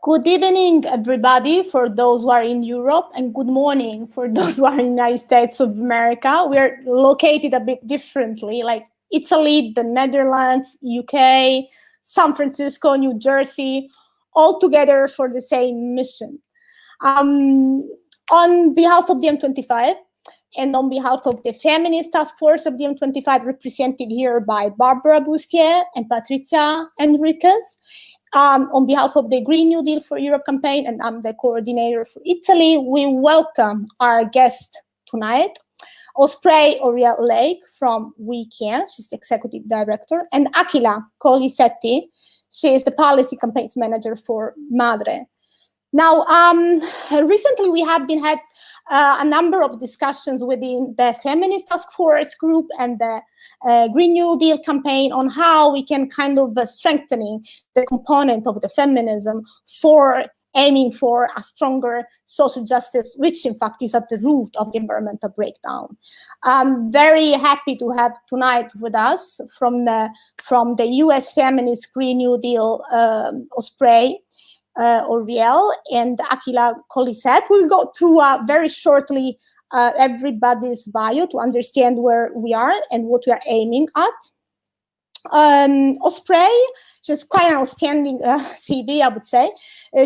Good evening, everybody, for those who are in Europe, and good morning for those who are in the United States of America. We're located a bit differently, like Italy, the Netherlands, UK, San Francisco, New Jersey, all together for the same mission. On behalf of DiEM25, and on behalf of the Feminist Task Force of DiEM25, represented here by Barbra, Boustier, and Patricia Enriquez, on behalf of the Green New Deal for Europe campaign, and I'm the coordinator for Italy, we welcome our guest tonight, Osprey Orielle Lake from WECAN, she's the executive director, and Akhila Kolisetty, she is the policy campaigns manager for MADRE. Now, recently we have had a number of discussions within the Feminist Task Force group and the Green New Deal campaign on how we can kind of strengthening the component of the feminism for aiming for a stronger social justice, which in fact is at the root of the environmental breakdown. I'm very happy to have tonight with us from the US Feminist Green New Deal, Osprey Orielle and Akhila Kolisetty. We'll go through very shortly everybody's bio to understand where we are and what we are aiming at. Osprey, she's quite an outstanding CV, I would say.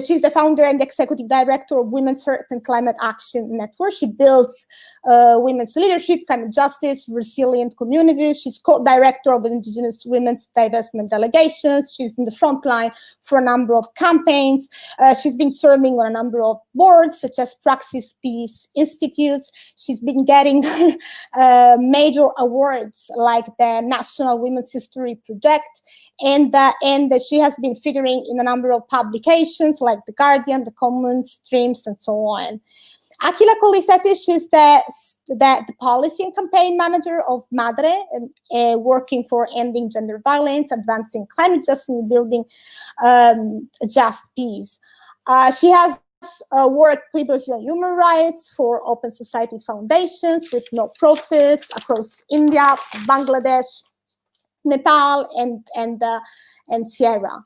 She's the founder and executive director of Women's Earth and Climate Action Network. She builds women's leadership, climate justice, resilient communities. She's co-director of Indigenous Women's Divestment Delegations. She's in the front line for a number of campaigns. She's been serving on a number of boards, such as Praxis Peace Institutes. She's been getting major awards like the National Women's History Project, and she has been featuring in a number of publications like The Guardian, The Commons, Streams, and so on. Akhila Kolisetty, she's the policy and campaign manager of MADRE, working for ending gender violence, advancing climate justice, and building just peace. She has worked previously on human rights for Open Society foundations with no-profits across India, Bangladesh, Nepal, and Sierra.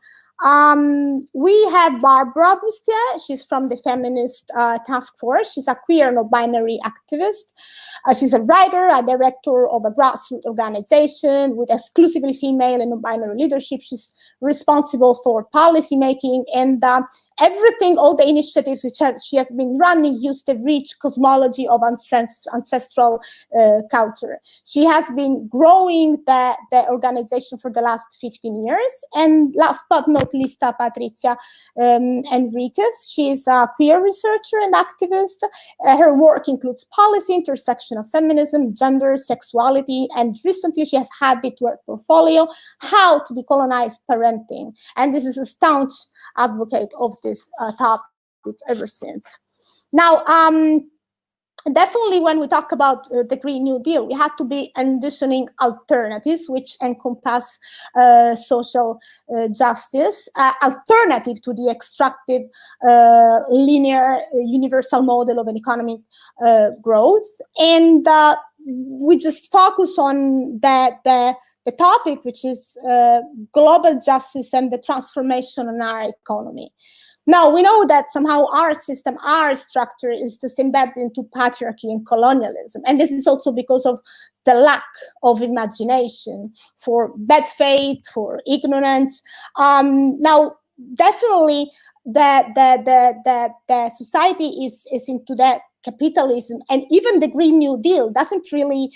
We have Barbra Boustier. She's from the Feminist Task Force. She's a queer no-binary activist. She's a writer, a director of a grassroots organization with exclusively female and non-binary leadership. She's responsible for policy making and everything, all the initiatives which she has been running use the rich cosmology of ancestral culture. She has been growing the organization for the last 15 years. And last but not least, Patricia Enriquez. She is a queer researcher and activist. Her work includes policy, intersection of feminism, gender, sexuality, and recently she has added to her portfolio how to decolonize parenting. And this is a staunch advocate of this topic ever since. Now, definitely when we talk about the Green New Deal, we have to be envisioning alternatives which encompass social justice, alternative to the extractive, linear, universal model of an economic growth. And we just focus on the topic, which is global justice and the transformation in our economy. Now, we know that somehow our system, our structure is just embedded into patriarchy and colonialism. And this is also because of the lack of imagination, for bad faith, for ignorance. Now, definitely the society is into that capitalism, and even the Green New Deal doesn't really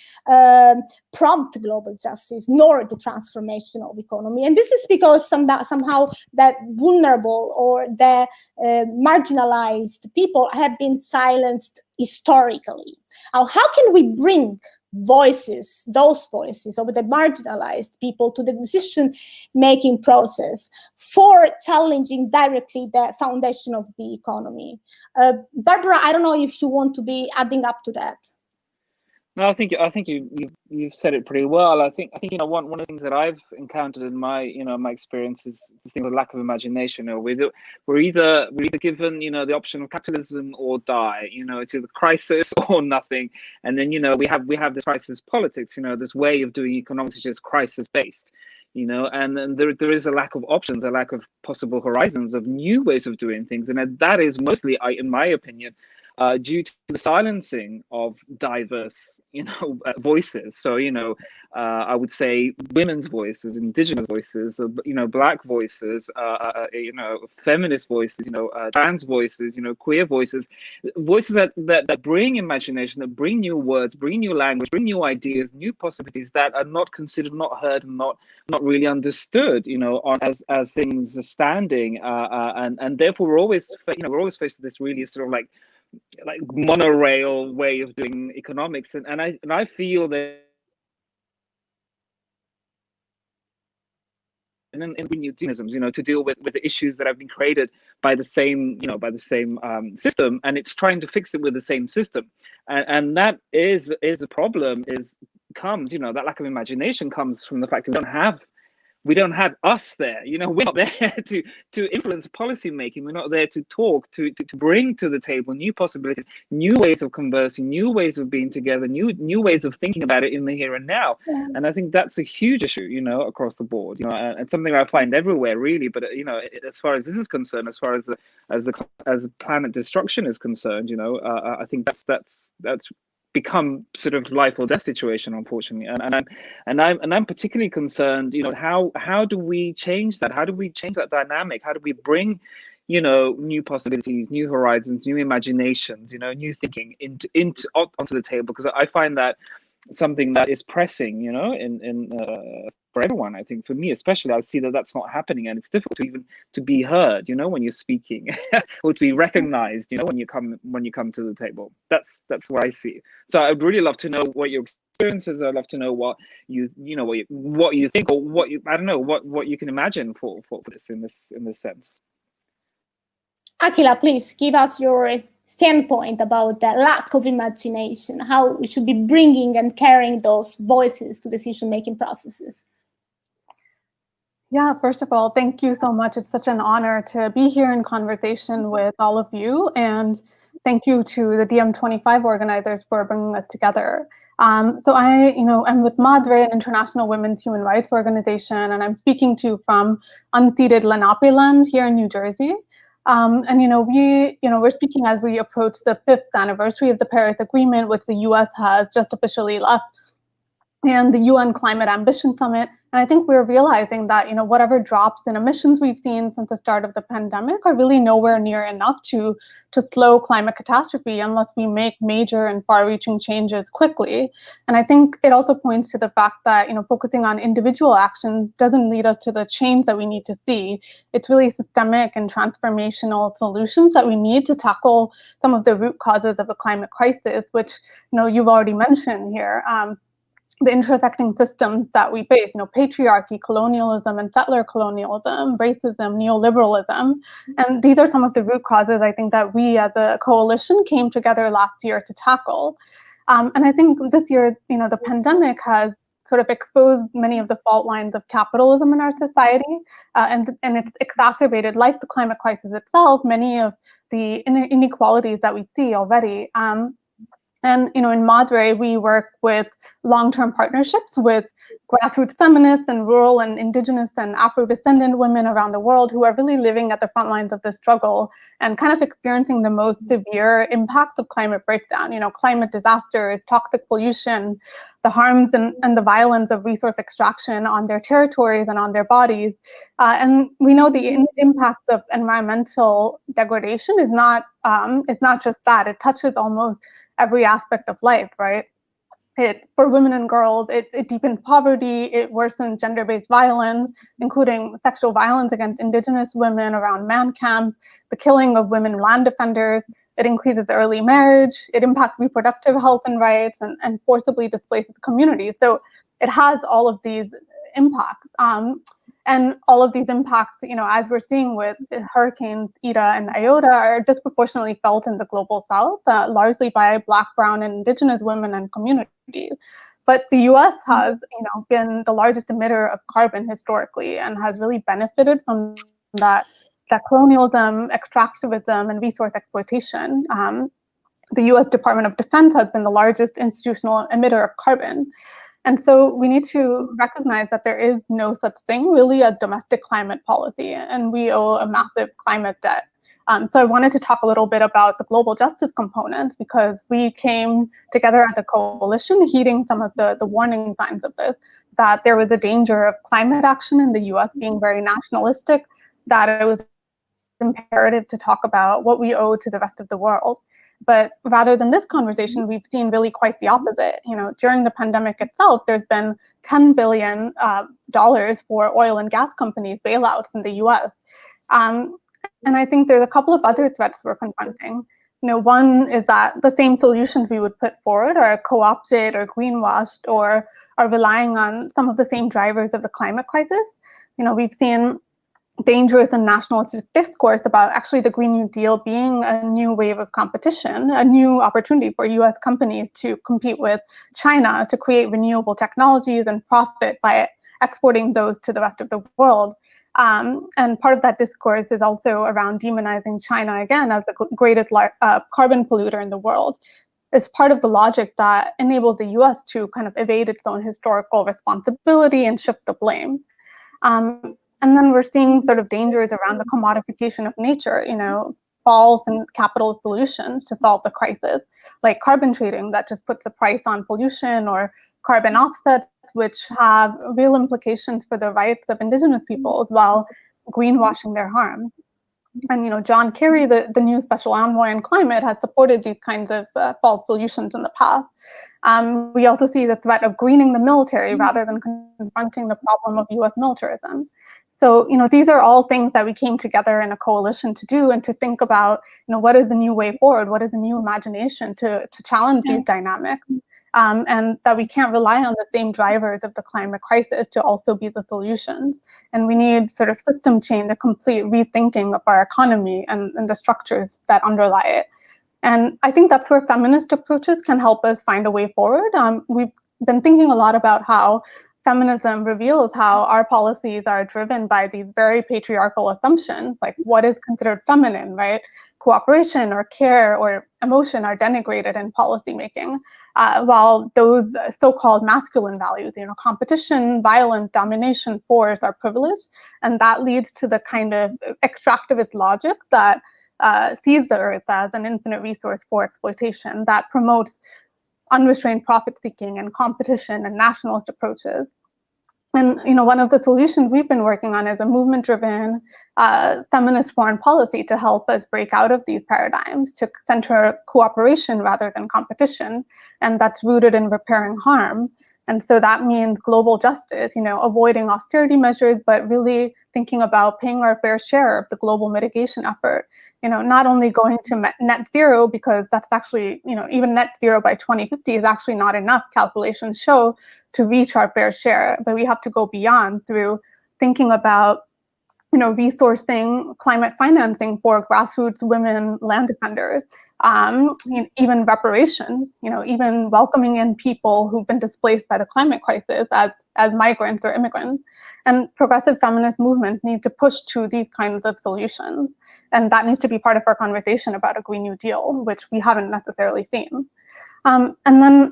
prompt global justice nor the transformation of economy. And this is because somehow that vulnerable or the marginalized people have been silenced historically. Now, how can we bring those voices of the marginalized people to the decision-making process for challenging directly the foundation of the economy? Barbra, I don't know if you want to be adding up to that. No, I think you've said it pretty well. I think one of the things that I've encountered in my my experience is this thing of lack of imagination. We're either given the option of capitalism or die. It's either crisis or nothing. And then we have this crisis politics. This way of doing economics which is crisis based. you know, and then there is a lack of options, a lack of possible horizons of new ways of doing things. And that is mostly, in my opinion, due to the silencing of diverse, voices. So, I would say women's voices, indigenous voices, Black voices, feminist voices, trans voices, queer voices, voices that bring imagination, that bring new words, bring new language, bring new ideas, new possibilities that are not considered, not heard, and not really understood, as things are standing, and therefore we're always faced with this really sort of like monorail way of doing economics, and I feel that in new dynamisms, to deal with the issues that have been created by the same system, and it's trying to fix it with the same system, and that is a problem. That lack of imagination comes from the fact that we don't have us there. We're not there to influence policy making. We're not there to talk, to bring to the table new possibilities, new ways of conversing, new ways of being together, new ways of thinking about it in the here and now. Yeah. And I think that's a huge issue, across the board. And something I find everywhere, really. But as far as this is concerned, as far as the planet destruction is concerned, I think that's become sort of life or death situation, unfortunately, and I'm particularly concerned. How do we change that? How do we change that dynamic? How do we bring, new possibilities, new horizons, new imaginations, new thinking onto the table? Because I find that something that is pressing, for everyone. I think for me especially, I see that that's not happening, and it's difficult to be heard, when you're speaking, or to be recognized, when you come to the table. That's what I see. So I'd really love to know what your experiences are. I'd love to know what you think, or what you can imagine for this in this sense. Akhila, please give us your standpoint about the lack of imagination, how we should be bringing and carrying those voices to decision-making processes. Yeah, first of all, thank you so much. It's such an honor to be here in conversation with all of you, and thank you to the DiEM25 organizers for bringing us together. So I'm with MADRE, an international women's human rights organization, and I'm speaking to you from unceded Lenape land here in New Jersey. We're speaking as we approach the 5th anniversary of the Paris Agreement, which the US has just officially left, and the UN Climate Ambition Summit. And I think we're realizing that, whatever drops in emissions we've seen since the start of the pandemic are really nowhere near enough to slow climate catastrophe unless we make major and far-reaching changes quickly. And I think it also points to the fact that, focusing on individual actions doesn't lead us to the change that we need to see. It's really systemic and transformational solutions that we need to tackle some of the root causes of the climate crisis, which, you've already mentioned here. The intersecting systems that we face, patriarchy, colonialism, and settler colonialism, racism, neoliberalism. And these are some of the root causes, I think, that we as a coalition came together last year to tackle. And I think this year, the pandemic has sort of exposed many of the fault lines of capitalism in our society, and it's exacerbated, like the climate crisis itself, many of the inequalities that we see already. And in MADRE, we work with long-term partnerships with grassroots feminists and rural and indigenous and Afro-descendant women around the world who are really living at the front lines of the struggle and kind of experiencing the most severe impacts of climate breakdown. Climate disasters, toxic pollution, the harms and the violence of resource extraction on their territories and on their bodies. And we know the impact of environmental degradation is not just that. It touches almost every aspect of life, right? For women and girls, it deepens poverty, it worsens gender-based violence, including sexual violence against indigenous women around man camps, the killing of women land defenders, it increases early marriage, it impacts reproductive health and rights, and forcibly displaces communities. So it has all of these impacts. And all of these impacts, as we're seeing with hurricanes Ida and Iota, are disproportionately felt in the global South, largely by Black, Brown, and Indigenous women and communities. But the US has, been the largest emitter of carbon historically and has really benefited from that colonialism, extractivism, and resource exploitation. The US Department of Defense has been the largest institutional emitter of carbon. And so we need to recognize that there is no such thing really as domestic climate policy, and we owe a massive climate debt. So I wanted to talk a little bit about the global justice component, because we came together as a coalition heeding some of the warning signs of this, that there was a danger of climate action in the US being very nationalistic, that it was imperative to talk about what we owe to the rest of the world. But rather than this conversation, we've seen really quite the opposite. During the pandemic itself, there's been $10 billion for oil and gas companies bailouts in the US. And I think there's a couple of other threats we're confronting. One is that the same solutions we would put forward are co-opted or greenwashed, or are relying on some of the same drivers of the climate crisis. We've seen dangerous and nationalistic discourse about actually the Green New Deal being a new wave of competition, a new opportunity for US companies to compete with China to create renewable technologies and profit by exporting those to the rest of the world. And part of that discourse is also around demonizing China again as the greatest carbon polluter in the world. It's part of the logic that enables the US to kind of evade its own historical responsibility and shift the blame. And then we're seeing sort of dangers around the commodification of nature, false and capital solutions to solve the crisis, like carbon trading that just puts a price on pollution, or carbon offsets, which have real implications for the rights of indigenous peoples while greenwashing their harm. And John Kerry, the new special envoy on climate, has supported these kinds of false solutions in the past. We also see the threat of greening the military rather than confronting the problem of US militarism. So, these are all things that we came together in a coalition to do, and to think about, what is the new way forward? What is the new imagination to challenge these dynamics? And that we can't rely on the same drivers of the climate crisis to also be the solutions. And we need sort of system change, a complete rethinking of our economy and the structures that underlie it. And I think that's where feminist approaches can help us find a way forward. We've been thinking a lot about how feminism reveals how our policies are driven by these very patriarchal assumptions, like what is considered feminine, right? Cooperation or care or emotion are denigrated in policymaking, while those so-called masculine values, competition, violence, domination, force are privileged. And that leads to the kind of extractivist logic that sees the earth as an infinite resource for exploitation, that promotes unrestrained profit-seeking and competition and nationalist approaches. And one of the solutions we've been working on is a movement-driven feminist foreign policy to help us break out of these paradigms, to center cooperation rather than competition, and that's rooted in repairing harm. And so that means global justice, avoiding austerity measures, but really thinking about paying our fair share of the global mitigation effort. Not only going to net zero, because that's actually, even net zero by 2050 is actually not enough, calculations show, to reach our fair share, but we have to go beyond through thinking about resourcing climate financing for grassroots women land defenders, even reparations, even welcoming in people who've been displaced by the climate crisis as migrants or immigrants. And progressive feminist movements need to push to these kinds of solutions. And that needs to be part of our conversation about a Green New Deal, which we haven't necessarily seen. And then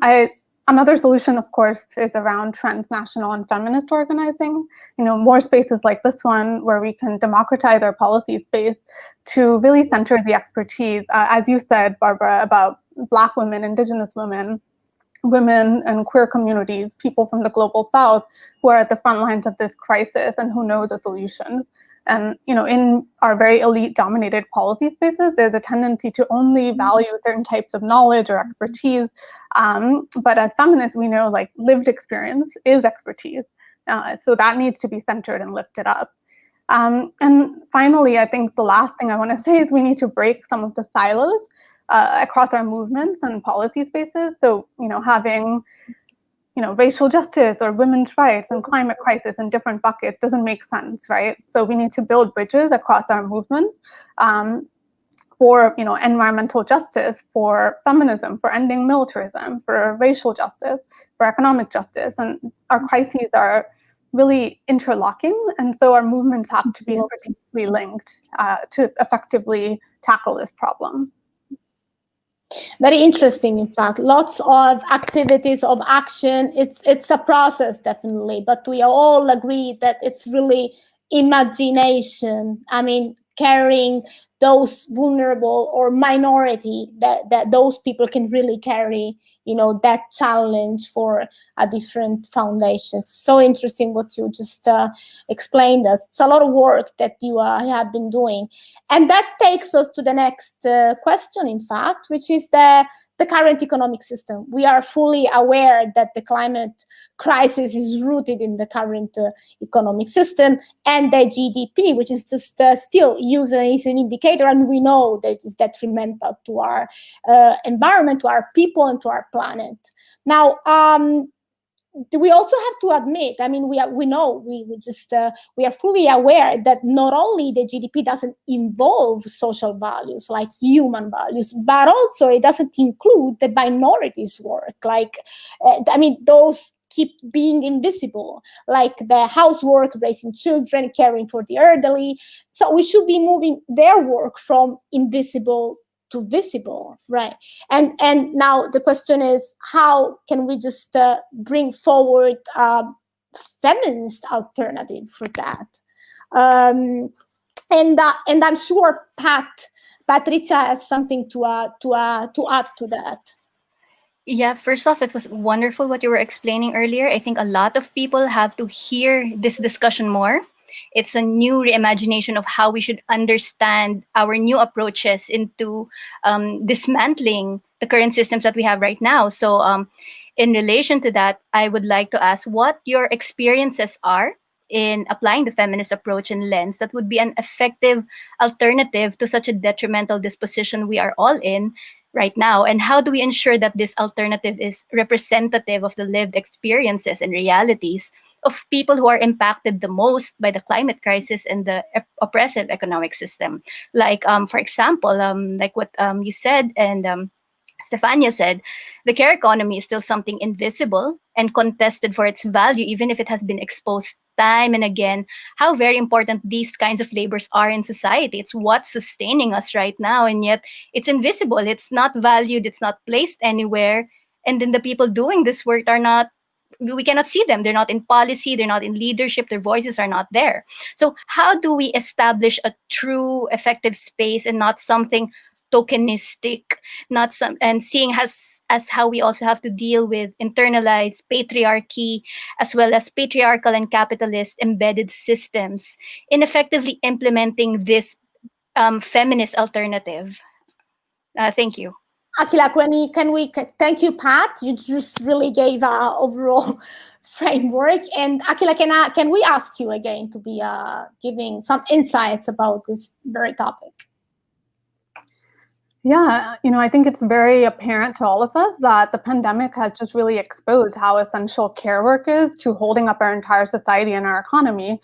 another solution, of course, is around transnational and feminist organizing. More spaces like this one where we can democratize our policy space to really center the expertise, as you said, Barbara, about Black women, Indigenous women, women and queer communities, people from the global South who are at the front lines of this crisis and who know the solution. And in our very elite-dominated policy spaces, there's a tendency to only value certain types of knowledge or expertise. But as feminists, we know lived experience is expertise. So that needs to be centered and lifted up. And finally, I think the last thing I want to say is we need to break some of the silos across our movements and policy spaces. So having racial justice or women's rights and climate crisis in different buckets doesn't make sense, right? So we need to build bridges across our movements for environmental justice, for feminism, for ending militarism, for racial justice, for economic justice. And our crises are really interlocking, and so our movements have to be strategically linked to effectively tackle this problem. Very interesting, in fact. Lots of activities of action. It's a process, definitely, but we all agree that it's really imagination. I mean, carrying those vulnerable or minority, that those people can really carry, that challenge for a different foundation. So interesting what you just explained us. It's a lot of work that you have been doing. And that takes us to the next question, in fact, which is the current economic system. We are fully aware that the climate crisis is rooted in the current economic system, and the GDP, which is just still used as an indicator, and we know that it's detrimental to our environment, to our people, and to our planet. Now, we also have to admit, I mean, we are fully aware that not only the GDP doesn't involve social values like human values, but also it doesn't include the minorities' work. Like, those keep being invisible, like the housework, raising children, caring for the elderly. So we should be moving their work from invisible to visible, right? And now the question is, how can we just bring forward a feminist alternative for that? And I'm sure Patricia has something to add to that. Yeah, first off, it was wonderful what you were explaining earlier. I think a lot of people have to hear this discussion more. It's a new reimagination of how we should understand our new approaches into dismantling the current systems that we have right now. So in relation to that, I would like to ask what your experiences are in applying the feminist approach and lens that would be an effective alternative to such a detrimental disposition we are all in right now, and how do we ensure that this alternative is representative of the lived experiences and realities of people who are impacted the most by the climate crisis and the oppressive economic system? Like, for example, like what you said and Stefania said, the care economy is still something invisible and contested for its value, even if it has been exposed time and again, how very important these kinds of labors are in society. It's what's sustaining us right now, and yet it's invisible. It's not valued. It's not placed anywhere. And then the people doing this work are not, we cannot see them. They're not in policy. They're not in leadership. Their voices are not there. So how do we establish a true effective space and not something tokenistic, not some, and seeing as how we also have to deal with internalized patriarchy as well as patriarchal and capitalist embedded systems in effectively implementing this feminist alternative? Thank you. Akhila, thank you, Pat. You just really gave our overall framework. And Akhila, can we ask you again to be giving some insights about this very topic? Yeah, I think it's very apparent to all of us that the pandemic has just really exposed how essential care work is to holding up our entire society and our economy.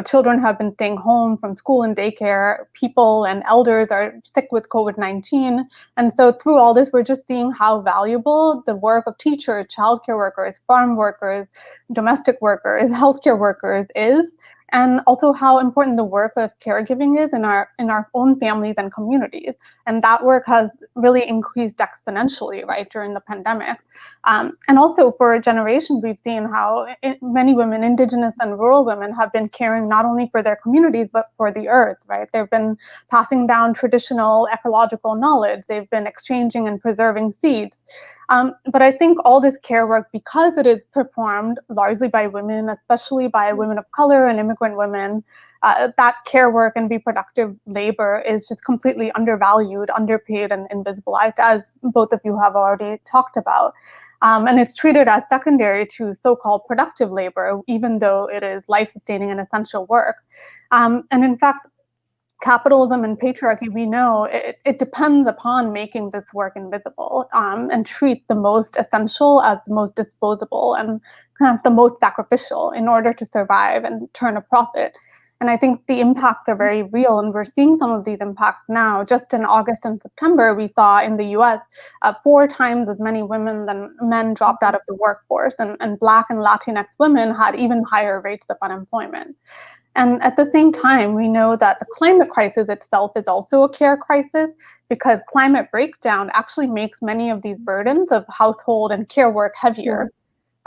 Children have been staying home from school and daycare. People and elders are sick with COVID-19. And so through all this, we're just seeing how valuable the work of teachers, childcare workers, farm workers, domestic workers, healthcare workers is. And also how important the work of caregiving is in our own families and communities. And that work has really increased exponentially, right, during the pandemic. And also for generations, we've seen how many women, Indigenous and rural women, have been caring not only for their communities, but for the earth, right? They've been passing down traditional ecological knowledge. They've been exchanging and preserving seeds. But I think all this care work, because it is performed largely by women, especially by women of color and immigrant women, that care work and reproductive labor is just completely undervalued, underpaid, and invisibilized, as both of you have already talked about. And it's treated as secondary to so-called productive labor, even though it is life-sustaining and essential work. And in fact, capitalism and patriarchy, we know it depends upon making this work invisible and treat the most essential as the most disposable and kind of the most sacrificial in order to survive and turn a profit. And I think the impacts are very real, and we're seeing some of these impacts now. Just in August and September, we saw in the US 4 times as many women than men dropped out of the workforce, and Black and Latinx women had even higher rates of unemployment. And at the same time, we know that the climate crisis itself is also a care crisis, because climate breakdown actually makes many of these burdens of household and care work heavier.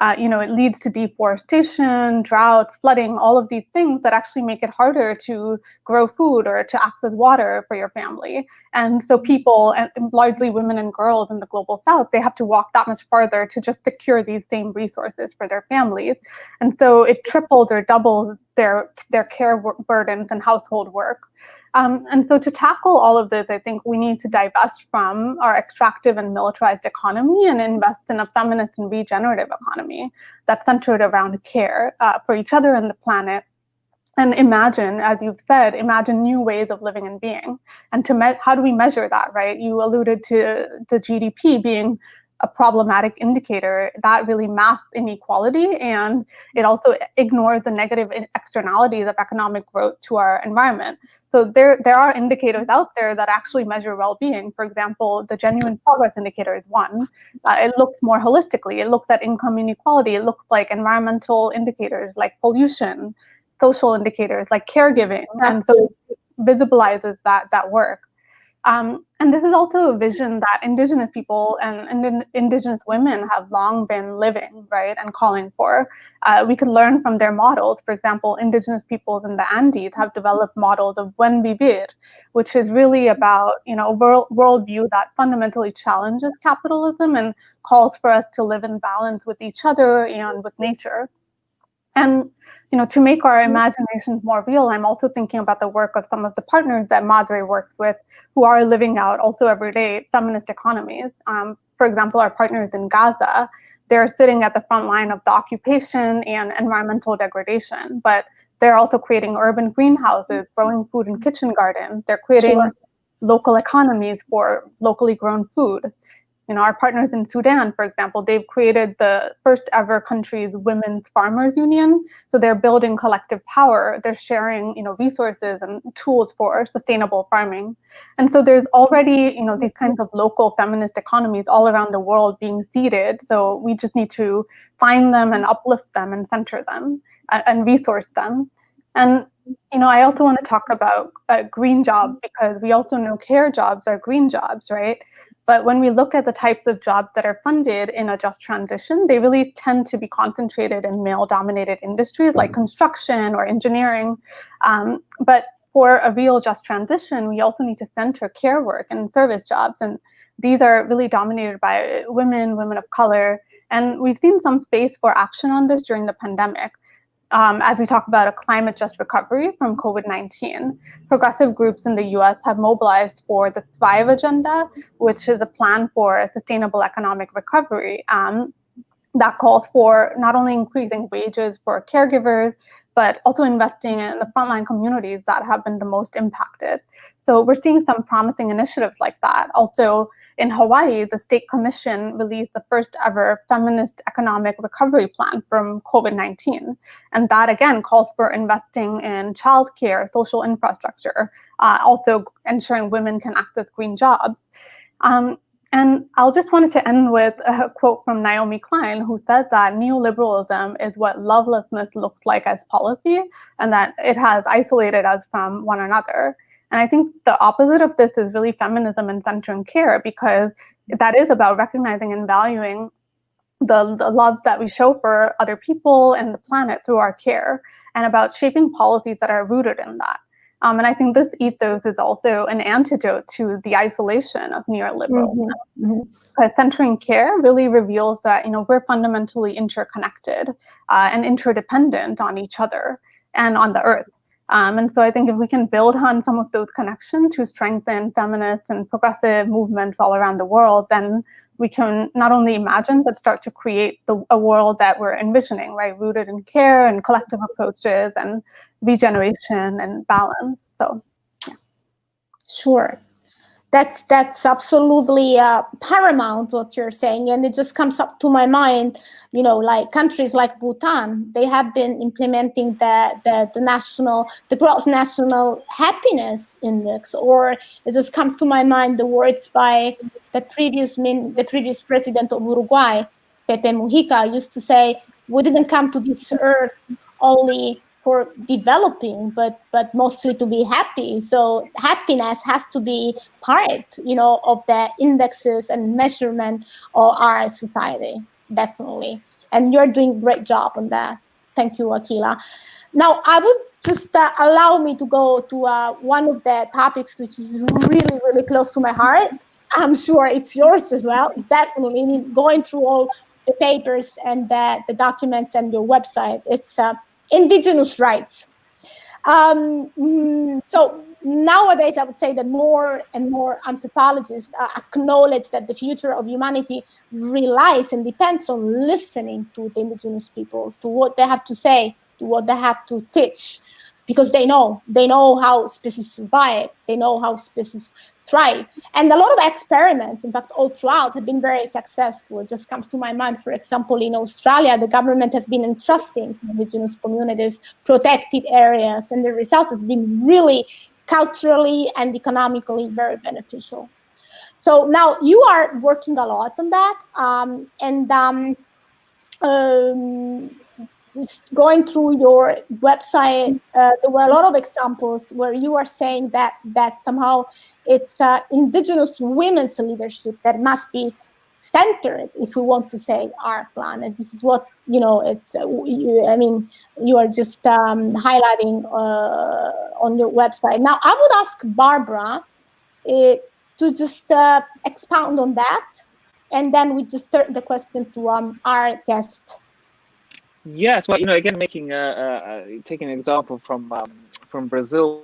It leads to deforestation, droughts, flooding, all of these things that actually make it harder to grow food or to access water for your family. And so people, and largely women and girls in the global south, they have to walk that much farther to just secure these same resources for their families. And so it triples or doubles their care burdens and household work. And so to tackle all of this, I think we need to divest from our extractive and militarized economy and invest in a feminist and regenerative economy that's centered around care for each other and the planet. And imagine, as you've said, imagine new ways of living and being. And how do we measure that, right? You alluded to the GDP being a problematic indicator that really masks inequality, and it also ignores the negative externalities of economic growth to our environment. So there are indicators out there that actually measure well-being. For example, the Genuine Progress Indicator is one. It looks more holistically. It looks at income inequality. It looks like environmental indicators like pollution, social indicators like caregiving, and so it visibilizes that work. And this is also a vision that Indigenous people and Indigenous women have long been living, right, and calling for. We could learn from their models. For example, Indigenous peoples in the Andes have developed models of buen vivir, which is really about, a worldview that fundamentally challenges capitalism and calls for us to live in balance with each other and with nature. And to make our imaginations more real, I'm also thinking about the work of some of the partners that MADRE works with, who are living out also everyday feminist economies. For example, our partners in Gaza, they're sitting at the front line of the occupation and environmental degradation, but they're also creating urban greenhouses, growing food in kitchen gardens. They're creating local economies for locally grown food. Our partners in Sudan, for example, they've created the first ever country's women's farmers union. So they're building collective power. They're sharing, resources and tools for sustainable farming. And so there's already, these kinds of local feminist economies all around the world being seeded. So we just need to find them and uplift them and center them and resource them. And I also want to talk about green jobs, because we also know care jobs are green jobs, right? But when we look at the types of jobs that are funded in a just transition, they really tend to be concentrated in male-dominated industries like construction or engineering. But for a real just transition, we also need to center care work and service jobs. And these are really dominated by women of color. And we've seen some space for action on this during the pandemic. As we talk about a climate just recovery from COVID-19, progressive groups in the US have mobilized for the Thrive Agenda, which is a plan for a sustainable economic recovery that calls for not only increasing wages for caregivers, but also investing in the frontline communities that have been the most impacted. So we're seeing some promising initiatives like that. Also in Hawaii, the state commission released the first ever feminist economic recovery plan from COVID-19. And that again calls for investing in childcare, social infrastructure, also ensuring women can access green jobs. And I'll just wanted to end with a quote from Naomi Klein, who said that neoliberalism is what lovelessness looks like as policy, and that it has isolated us from one another. And I think the opposite of this is really feminism and centering care, because that is about recognizing and valuing the love that we show for other people and the planet through our care, and about shaping policies that are rooted in that. And I think this ethos is also an antidote to the isolation of neoliberalism. Because centering care really reveals that we're fundamentally interconnected and interdependent on each other and on the earth. And so I think if we can build on some of those connections to strengthen feminist and progressive movements all around the world, then we can not only imagine, but start to create a world that we're envisioning, right? Rooted in care and collective approaches and regeneration and balance. So, yeah. Sure. That's absolutely paramount what you're saying, and it just comes up to my mind. Like countries like Bhutan, they have been implementing the gross national happiness index, or it just comes to my mind the words by the previous president of Uruguay, Pepe Mujica, used to say, "We didn't come to this earth only for developing, but mostly to be happy. So happiness has to be part, of the indexes and measurement of our society, definitely. And you're doing a great job on that. Thank you, Akhila. Now, I would just allow me to go to one of the topics which is really, really close to my heart. I'm sure it's yours as well. Definitely. I mean, going through all the papers and the documents and your website, it's indigenous rights. So nowadays, I would say that more and more anthropologists acknowledge that the future of humanity relies and depends on listening to the indigenous people, to what they have to say, to what they have to teach, because they know how species survive, they know how species thrive. And a lot of experiments, in fact, all throughout, have been very successful. It just comes to my mind, for example, in Australia, the government has been entrusting indigenous communities protected areas, and the result has been really culturally and economically very beneficial. So now you are working a lot on that, just going through your website, there were a lot of examples where you are saying that somehow it's indigenous women's leadership that must be centered if we want to save our planet. This is what, it's, I mean, you are just highlighting on your website. Now, I would ask Barbra to just expound on that, and then we just turn the question to our guest. Yes, well, again, taking an example from Brazil,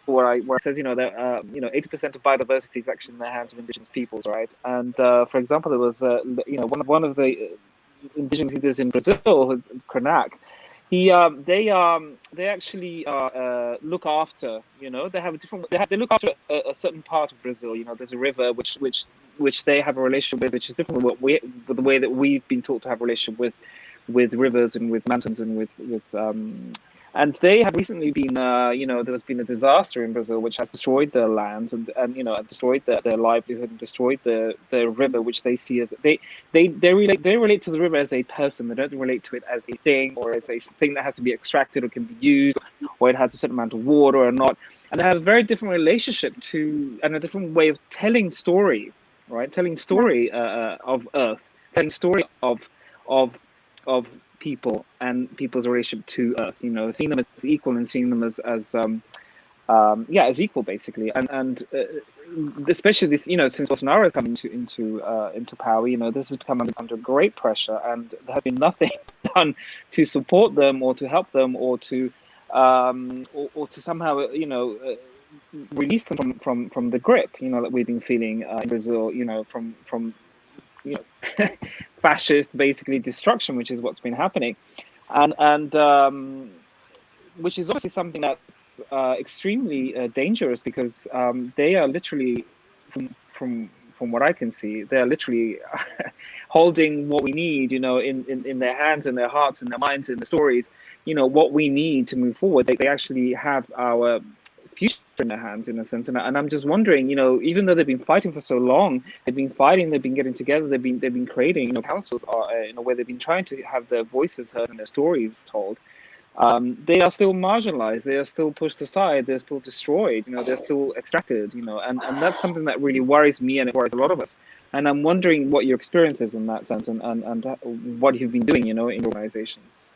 where it says, that 80% of biodiversity is actually in the hands of indigenous peoples, right? And for example, there was one of the indigenous leaders in Brazil, Krenak. They actually look after, they look after a certain part of Brazil. There's a river which they have a relationship with, which is different with the way that we've been taught to have a relationship with rivers and with mountains and with and they have recently been, there's been a disaster in Brazil which has destroyed their lands and destroyed their livelihood and destroyed the river, which they see as they relate to the river as a person. They don't relate to it as a thing or as a thing that has to be extracted or can be used, or it has a certain amount of water or not. And they have a very different relationship to, and a different way of telling story, right? Telling story of Earth, telling story of people and people's relationship to Earth, seeing them as equal and seeing them as as equal, basically. And especially this, since Bolsonaro has come into power, this has become under great pressure, and there has been nothing done to support them or to help them or to somehow release them from the grip that we've been feeling in Brazil, from fascist basically destruction, which is what's been happening, and which is obviously something that's extremely dangerous, because they are literally, from what I can see, they're literally holding what we need, in their hands and their hearts and their minds and the stories, what we need to move forward. They actually have our future in their hands, in a sense, and I'm just wondering, even though they've been fighting for so long, they've been getting together, they've been creating, councils, where they've been trying to have their voices heard and their stories told. They are still marginalized, they are still pushed aside, they're still destroyed, they're still extracted, and that's something that really worries me, and it worries a lot of us. And I'm wondering what your experience is in that sense, and what you've been doing, in organizations.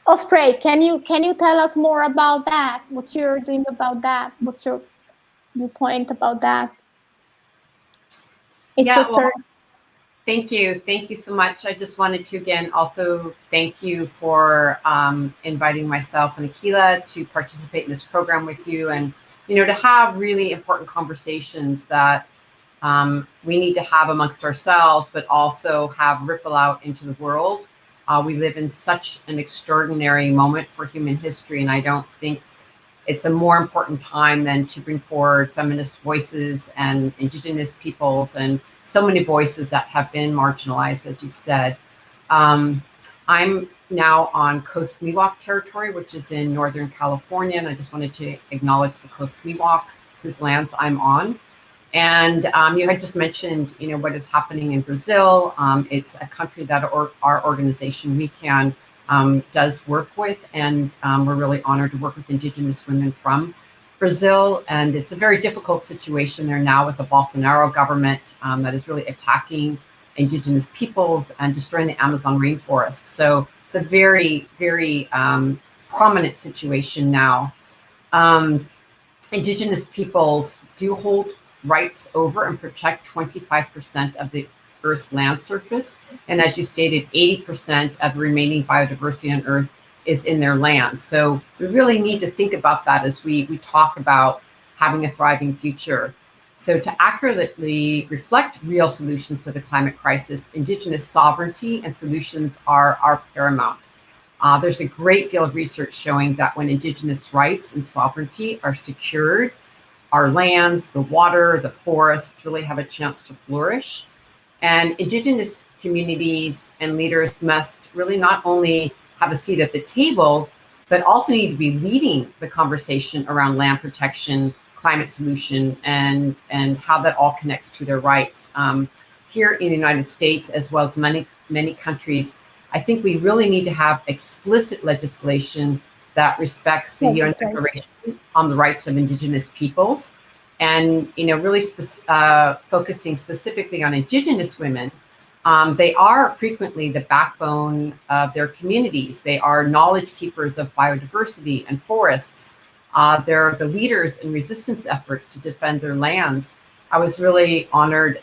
Osprey, can you tell us more about that? What you're doing about that? What's your viewpoint about that? It's your turn. Thank you so much. I just wanted to again also thank you for inviting myself and Akhila to participate in this program with you, and to have really important conversations that we need to have amongst ourselves, but also have ripple out into the world. We live in such an extraordinary moment for human history, and I don't think it's a more important time than to bring forward feminist voices and indigenous peoples and so many voices that have been marginalized, as you said. I'm now on Coast Miwok territory, which is in Northern California, and I just wanted to acknowledge the Coast Miwok, whose lands I'm on. And you had just mentioned, what is happening in Brazil. It's a country that our organization WECAN does work with, and we're really honored to work with Indigenous women from Brazil. And it's a very difficult situation there now with the Bolsonaro government that is really attacking Indigenous peoples and destroying the Amazon rainforest. So it's a very, very prominent situation now. Indigenous peoples do hold rights over and protect 25% of the Earth's land surface. And as you stated, 80% of the remaining biodiversity on Earth is in their land. So we really need to think about that as we talk about having a thriving future. So to accurately reflect real solutions to the climate crisis, Indigenous sovereignty and solutions are paramount. There's a great deal of research showing that when Indigenous rights and sovereignty are secured, our lands, the water, the forests really have a chance to flourish. And Indigenous communities and leaders must really not only have a seat at the table, but also need to be leading the conversation around land protection, climate solution, and how that all connects to their rights. Here in the United States, as well as many countries, I think we really need to have explicit legislation that respects the UN Declaration on the Rights of Indigenous Peoples, and really focusing specifically on Indigenous women. They are frequently the backbone of their communities. They are knowledge keepers of biodiversity and forests. They're the leaders in resistance efforts to defend their lands. I was really honored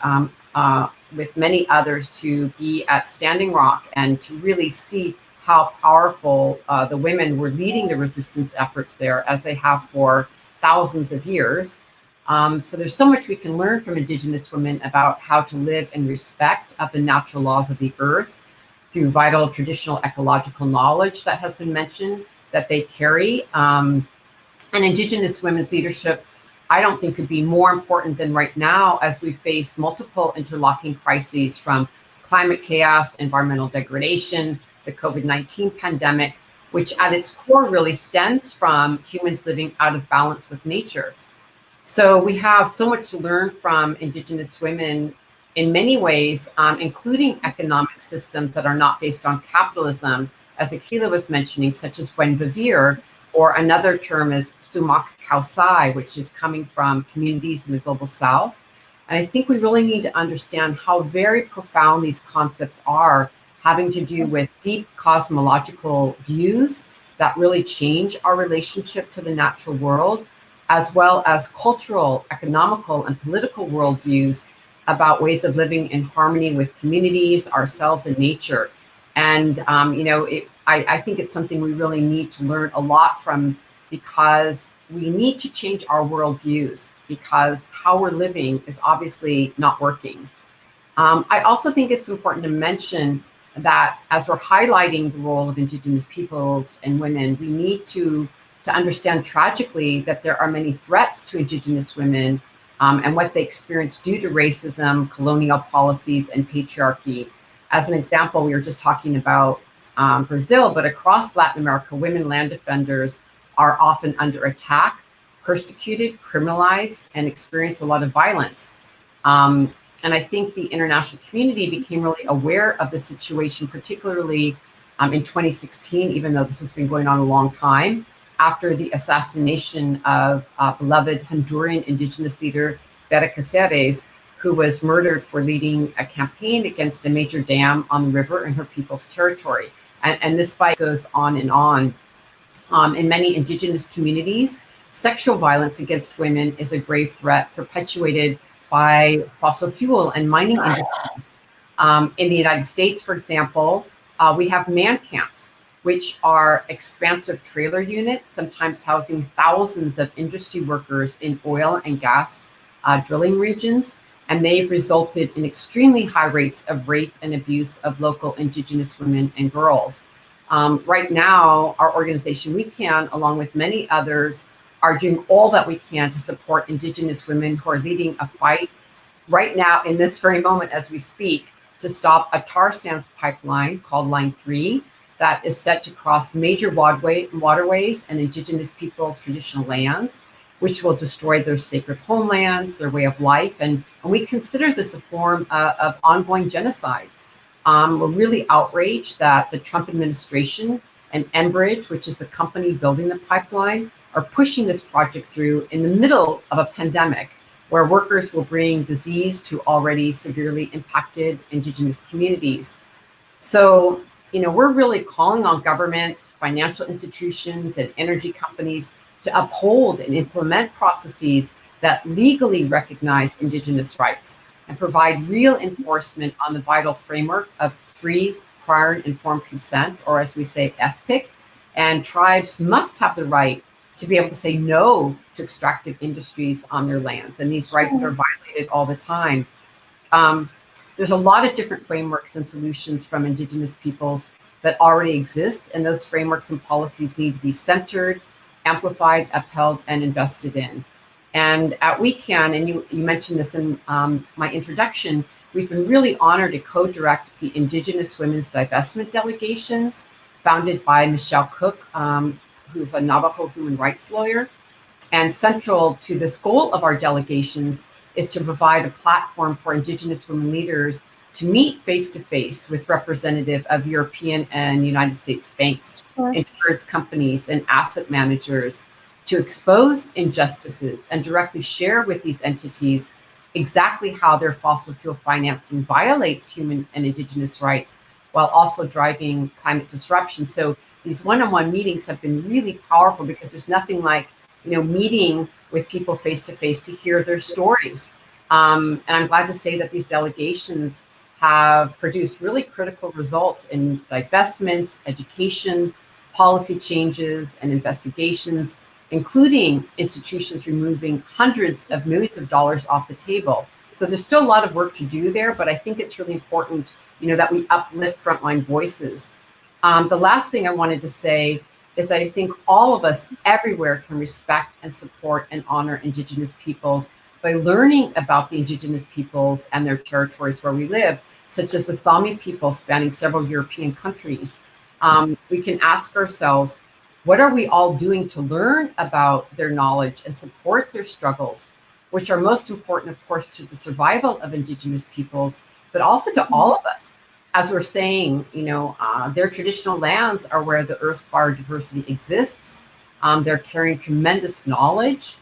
with many others to be at Standing Rock and to really see how powerful the women were leading the resistance efforts there, as they have for thousands of years. So there's so much we can learn from Indigenous women about how to live in respect of the natural laws of the earth through vital traditional ecological knowledge that has been mentioned that they carry. And Indigenous women's leadership, I don't think, could be more important than right now as we face multiple interlocking crises, from climate chaos, environmental degradation, the COVID-19 pandemic, which at its core really stems from humans living out of balance with nature. So we have so much to learn from Indigenous women in many ways, including economic systems that are not based on capitalism, as Akhila was mentioning, such as buen vivir, or another term is sumak kausai, which is coming from communities in the global south. And I think we really need to understand how very profound these concepts are, having to do with deep cosmological views that really change our relationship to the natural world, as well as cultural, economical, and political worldviews about ways of living in harmony with communities, ourselves, and nature. And, I think it's something we really need to learn a lot from, because we need to change our worldviews, because how we're living is obviously not working. I also think it's important to mention that as we're highlighting the role of Indigenous peoples and women, we need to understand tragically that there are many threats to Indigenous women and what they experience due to racism, colonial policies, and patriarchy. As an example, we were just talking about Brazil, but across Latin America, women land defenders are often under attack, persecuted, criminalized, and experience a lot of violence. And I think the international community became really aware of the situation, particularly in 2016, even though this has been going on a long time, after the assassination of beloved Honduran Indigenous leader Barbra, who was murdered for leading a campaign against a major dam on the river in her people's territory. And this fight goes on and on. In many Indigenous communities, sexual violence against women is a grave threat perpetuated by fossil fuel and mining industries. In the United States, for example, we have man camps, which are expansive trailer units, sometimes housing thousands of industry workers in oil and gas drilling regions. And they've resulted in extremely high rates of rape and abuse of local Indigenous women and girls. Right now, our organization WECAN, along with many others, are doing all that we can to support Indigenous women who are leading a fight right now in this very moment as we speak to stop a tar sands pipeline called Line 3 that is set to cross major waterways and Indigenous people's traditional lands. which will destroy their sacred homelands, their way of life. And we consider this a form of ongoing genocide. We're really outraged that the Trump administration and Enbridge, which is the company building the pipeline, are pushing this project through in the middle of a pandemic where workers will bring disease to already severely impacted Indigenous communities. So, we're really calling on governments, financial institutions, and energy companies to uphold and implement processes that legally recognize Indigenous rights and provide real enforcement on the vital framework of free, prior, and informed consent, or as we say, FPIC. And tribes must have the right to be able to say no to extractive industries on their lands. And these rights are violated all the time. There's a lot of different frameworks and solutions from Indigenous peoples that already exist, and those frameworks and policies need to be centered, amplified, upheld, and invested in. And at WECAN, and you mentioned this in my introduction, we've been really honored to co-direct the Indigenous Women's Divestment Delegations, founded by Michelle Cook, who's a Navajo human rights lawyer. And central to this goal of our delegations is to provide a platform for Indigenous women leaders to meet face-to-face with representative of European and United States banks, insurance companies, and asset managers to expose injustices and directly share with these entities exactly how their fossil fuel financing violates human and Indigenous rights while also driving climate disruption. So these one-on-one meetings have been really powerful because there's nothing like, meeting with people face-to-face to hear their stories. And I'm glad to say that these delegations have produced really critical results in divestments, education, policy changes, and investigations, including institutions removing hundreds of millions of dollars off the table. So there's still a lot of work to do there, but I think it's really important, that we uplift frontline voices. The last thing I wanted to say is that I think all of us everywhere can respect and support and honor Indigenous peoples by learning about the Indigenous peoples and their territories where we live, such as the Sami people spanning several European countries. We can ask ourselves, what are we all doing to learn about their knowledge and support their struggles, which are most important, of course, to the survival of Indigenous peoples, but also to all of us. As we're saying, their traditional lands are where the Earth's biodiversity exists. They're carrying tremendous knowledge.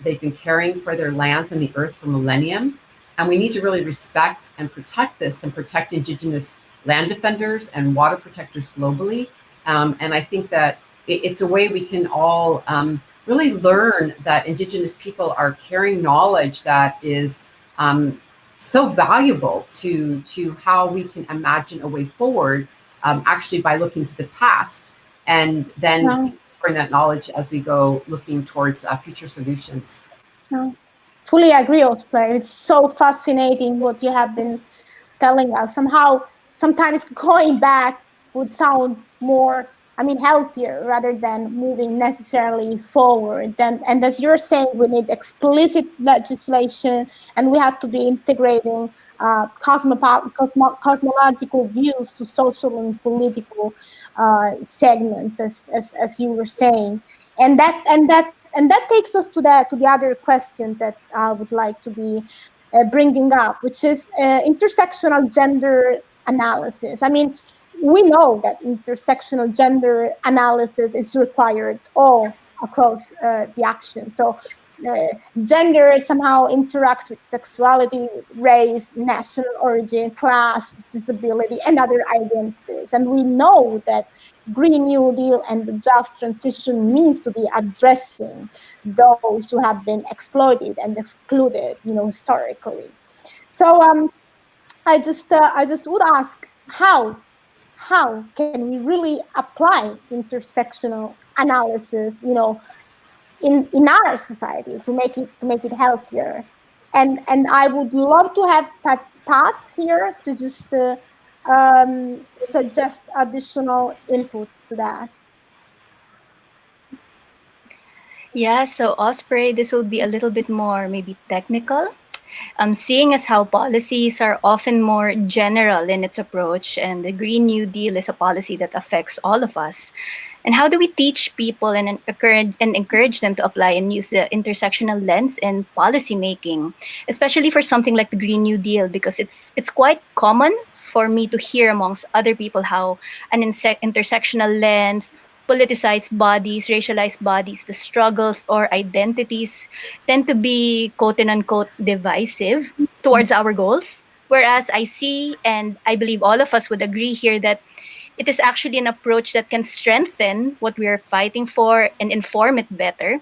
They've been caring for their lands and the Earth for millennia. And we need to really respect and protect this and protect Indigenous land defenders and water protectors globally. And I think that it's a way we can all really learn that Indigenous people are carrying knowledge that is so valuable to how we can imagine a way forward, actually by looking to the past and then transferring that knowledge as we go looking towards future solutions. Fully agree, Osprey. It's so fascinating what you have been telling us. Somehow, sometimes going back would sound more, healthier rather than moving necessarily forward. And as you're saying, we need explicit legislation, and we have to be integrating cosmological views to social and political segments, as you were saying. And that takes us to the other question that I would like to be bringing up, which is intersectional gender analysis. We know that intersectional gender analysis is required all across the action. So gender somehow interacts with sexuality, race, national origin, class, disability, and other identities. And we know that Green New Deal and the just transition means to be addressing those who have been exploited and excluded, historically. So I just would ask, how can we really apply intersectional analysis, in our society to make it healthier? And I would love to have Pat here to just suggest additional input to that. Yeah, so Osprey, this will be a little bit more maybe technical. seeing as how policies are often more general in its approach, and the Green New Deal is a policy that affects all of us. And how do we teach people and encourage them to apply and use the intersectional lens in policymaking, especially for something like the Green New Deal, because it's quite common for me to hear amongst other people how an intersectional lens, politicized bodies, racialized bodies, the struggles or identities tend to be quote and unquote divisive towards our goals. Whereas I see, and I believe all of us would agree here, that it is actually an approach that can strengthen what we are fighting for and inform it better,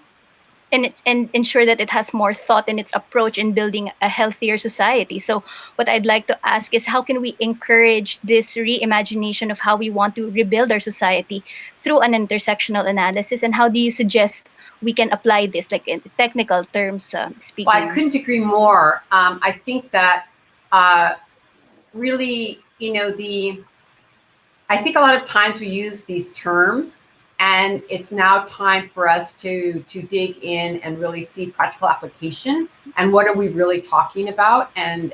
and ensure that it has more thought in its approach in building a healthier society. So what I'd like to ask is, how can we encourage this reimagination of how we want to rebuild our society through an intersectional analysis, and how do you suggest we can apply this, like in technical terms speaking? Well, I couldn't agree more. I think that really, I think a lot of times we use these terms, and it's now time for us to dig in and really see practical application, and what are we really talking about, and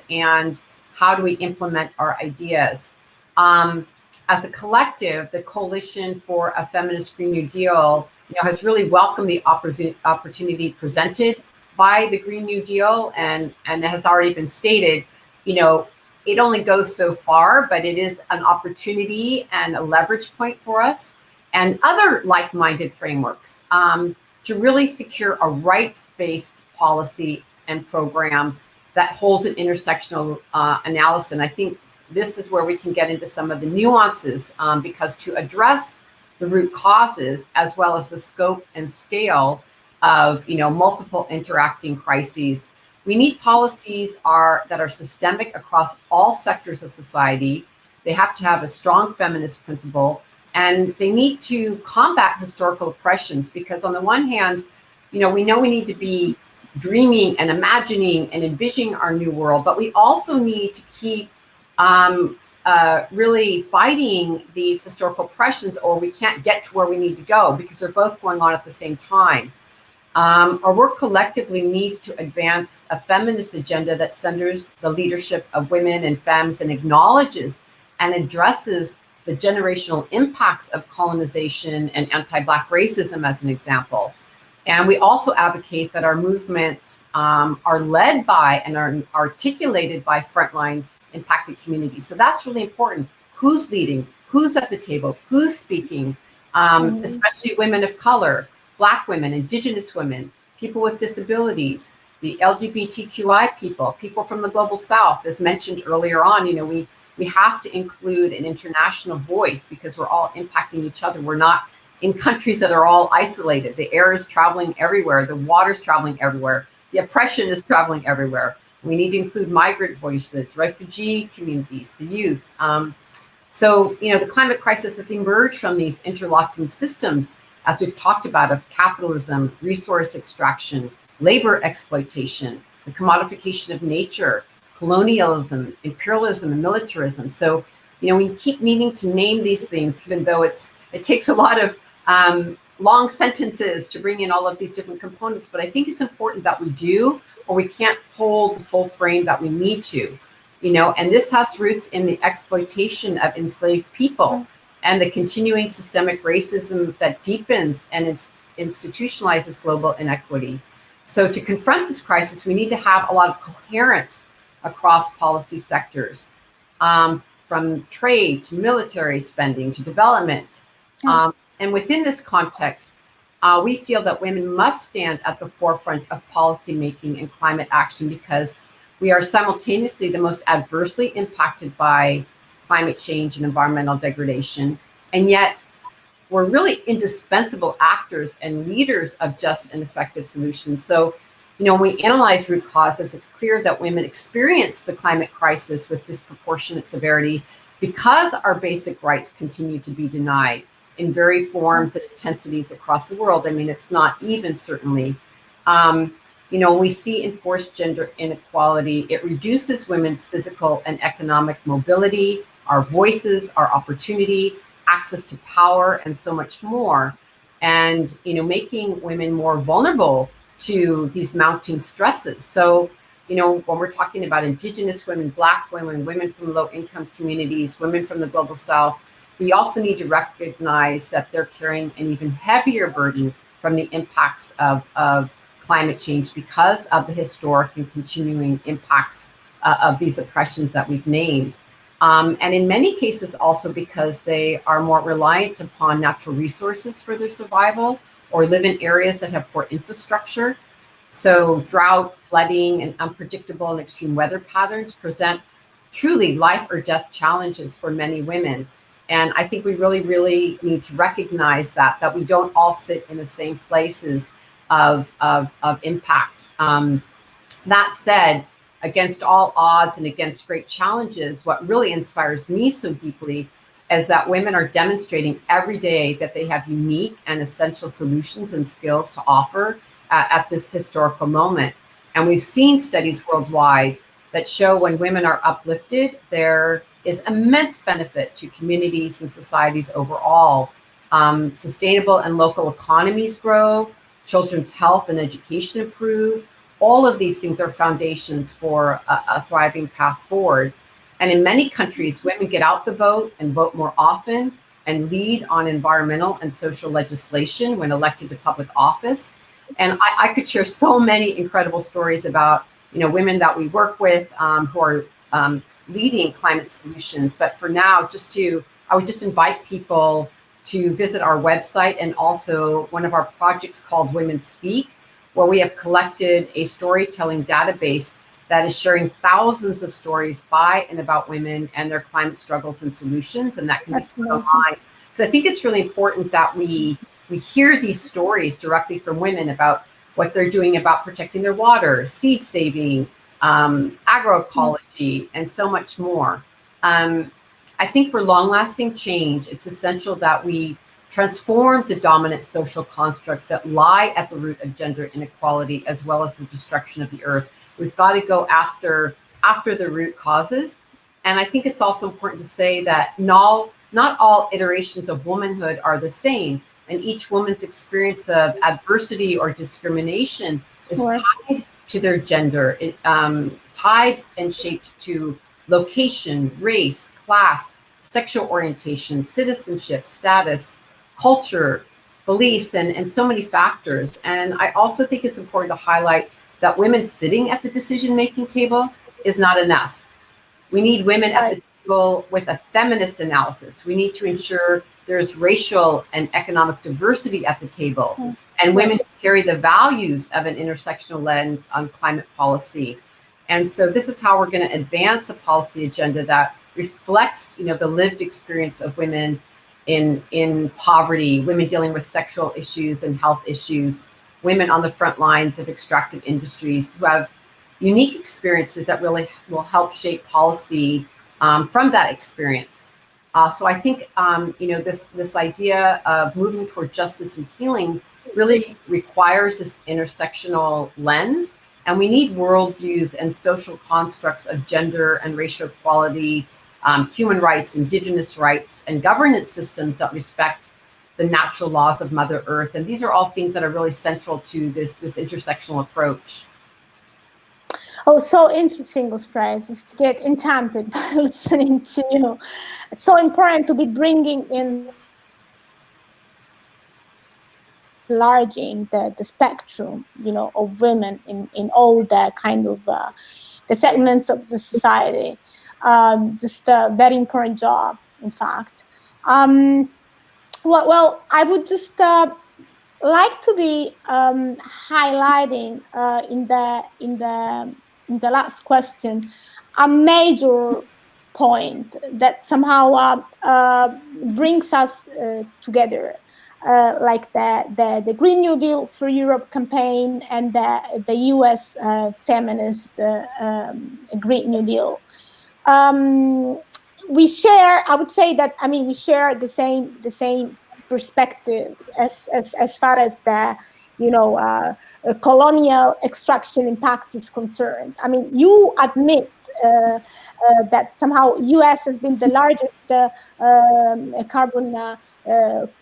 how do we implement our ideas. As a collective, the Coalition for a Feminist Green New Deal has really welcomed the opportunity presented by the Green New Deal, and it has already been stated, it only goes so far, but it is an opportunity and a leverage point for us and other like-minded frameworks to really secure a rights-based policy and program that holds an intersectional analysis. And I think this is where we can get into some of the nuances, because to address the root causes as well as the scope and scale of multiple interacting crises, we need policies that are systemic across all sectors of society. They have to have a strong feminist principle, and they need to combat historical oppressions, because on the one hand, we know we need to be dreaming and imagining and envisioning our new world, but we also need to keep really fighting these historical oppressions, or we can't get to where we need to go, because they're both going on at the same time. Our work collectively needs to advance a feminist agenda that centers the leadership of women and femmes and acknowledges and addresses the generational impacts of colonization and anti-Black racism, as an example. And we also advocate that our movements are led by and are articulated by frontline impacted communities. So that's really important. Who's leading? Who's at the table? Who's speaking? Especially women of color, Black women, Indigenous women, people with disabilities, the LGBTQI people from the Global South. As mentioned earlier on, we have to include an international voice, because we're all impacting each other. We're not in countries that are all isolated. The air is traveling everywhere. The water's traveling everywhere. The oppression is traveling everywhere. We need to include migrant voices, refugee communities, the youth. So, the climate crisis has emerged from these interlocking systems, as we've talked about, of capitalism, resource extraction, labor exploitation, the commodification of nature, colonialism, imperialism, and militarism. So, we keep needing to name these things, even though it takes a lot of long sentences to bring in all of these different components. But I think it's important that we do, or we can't hold the full frame that we need to, and this has roots in the exploitation of enslaved people and the continuing systemic racism that deepens and institutionalizes global inequity. So to confront this crisis, we need to have a lot of coherence across policy sectors, from trade to military spending to development. And within this context, we feel that women must stand at the forefront of policymaking and climate action, because we are simultaneously the most adversely impacted by climate change and environmental degradation, and yet we're really indispensable actors and leaders of just and effective solutions. So, when we analyze root causes, it's clear that women experience the climate crisis with disproportionate severity because our basic rights continue to be denied in varied forms and intensities across the world. I mean, it's not even, certainly. When we see enforced gender inequality, it reduces women's physical and economic mobility, our voices, our opportunity, access to power, and so much more. And, making women more vulnerable to these mounting stresses. So, you know, when we're talking about Indigenous women, Black women, women from low-income communities, women from the Global South, we also need to recognize that they're carrying an even heavier burden from the impacts of climate change because of the historic and continuing impacts of these oppressions that we've named. And in many cases also because they are more reliant upon natural resources for their survival or live in areas that have poor infrastructure. So drought, flooding, and unpredictable and extreme weather patterns present truly life or death challenges for many women. And I think we really need to recognize that we don't all sit in the same places of impact. That said, against all odds and against great challenges, what really inspires me so deeply is that women are demonstrating every day that they have unique and essential solutions and skills to offer at this historical moment. And we've seen studies worldwide that show when women are uplifted, there is immense benefit to communities and societies overall. Sustainable and local economies grow, children's health and education improve. All of these things are foundations for a thriving path forward. And in many countries, women get out the vote and vote more often and lead on environmental and social legislation when elected to public office. And I could share so many incredible stories about, you know, women that we work with who are leading climate solutions. But for now, I would just invite people to visit our website and also one of our projects called Women Speak, where we have collected a storytelling database that is sharing thousands of stories by and about women and their climate struggles and solutions, and that can be found online. So I think it's really important that we hear these stories directly from women about what they're doing about protecting their water, seed saving, agroecology, and so much more. I think for long-lasting change, it's essential that we transform the dominant social constructs that lie at the root of gender inequality, as well as the destruction of the earth. We've got to go after the root causes. And I think it's also important to say that not all iterations of womanhood are the same. And each woman's experience of adversity or discrimination is tied to their gender, tied and shaped to location, race, class, sexual orientation, citizenship, status, culture, beliefs, and so many factors. And I also think it's important to highlight that women sitting at the decision-making table is not enough. We need women at the table with a feminist analysis. We need to ensure there's racial and economic diversity at the table, and women carry the values of an intersectional lens on climate policy. And so this is how we're going to advance a policy agenda that reflects, you know, the lived experience of women in poverty, women dealing with sexual issues and health issues, women on the front lines of extractive industries who have unique experiences that really will help shape policy from that experience. So I think, you know, this idea of moving toward justice and healing really requires this intersectional lens. And we need worldviews and social constructs of gender and racial equality, human rights, indigenous rights, and governance systems that respect the natural laws of Mother Earth. And these are all things that are really central to this intersectional approach. Oh, so interesting, Osprey. Just get enchanted by listening to you. It's so important to be bringing in, enlarging the spectrum, you know, of women in all the kind of the segments of the society. Just a very important job, in fact. Well, I would just like to be highlighting in the last question a major point that somehow brings us together, like the Green New Deal for Europe campaign and the US feminist Green New Deal. We share, I would say that, I mean, we share the same perspective as far as the, you know, colonial extraction impacts is concerned. I mean, you admit that somehow U.S. has been the largest carbon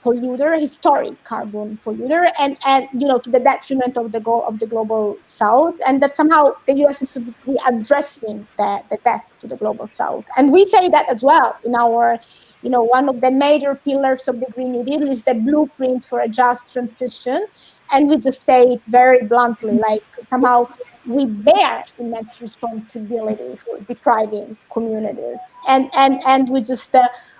polluter, historic carbon polluter, and to the detriment of the global South, and that somehow the U.S. is addressing the debt to the global South. And we say that as well in our, one of the major pillars of the Green New Deal is the blueprint for a just transition, and we just say it very bluntly, like somehow we bear immense responsibility for depriving communities, and we just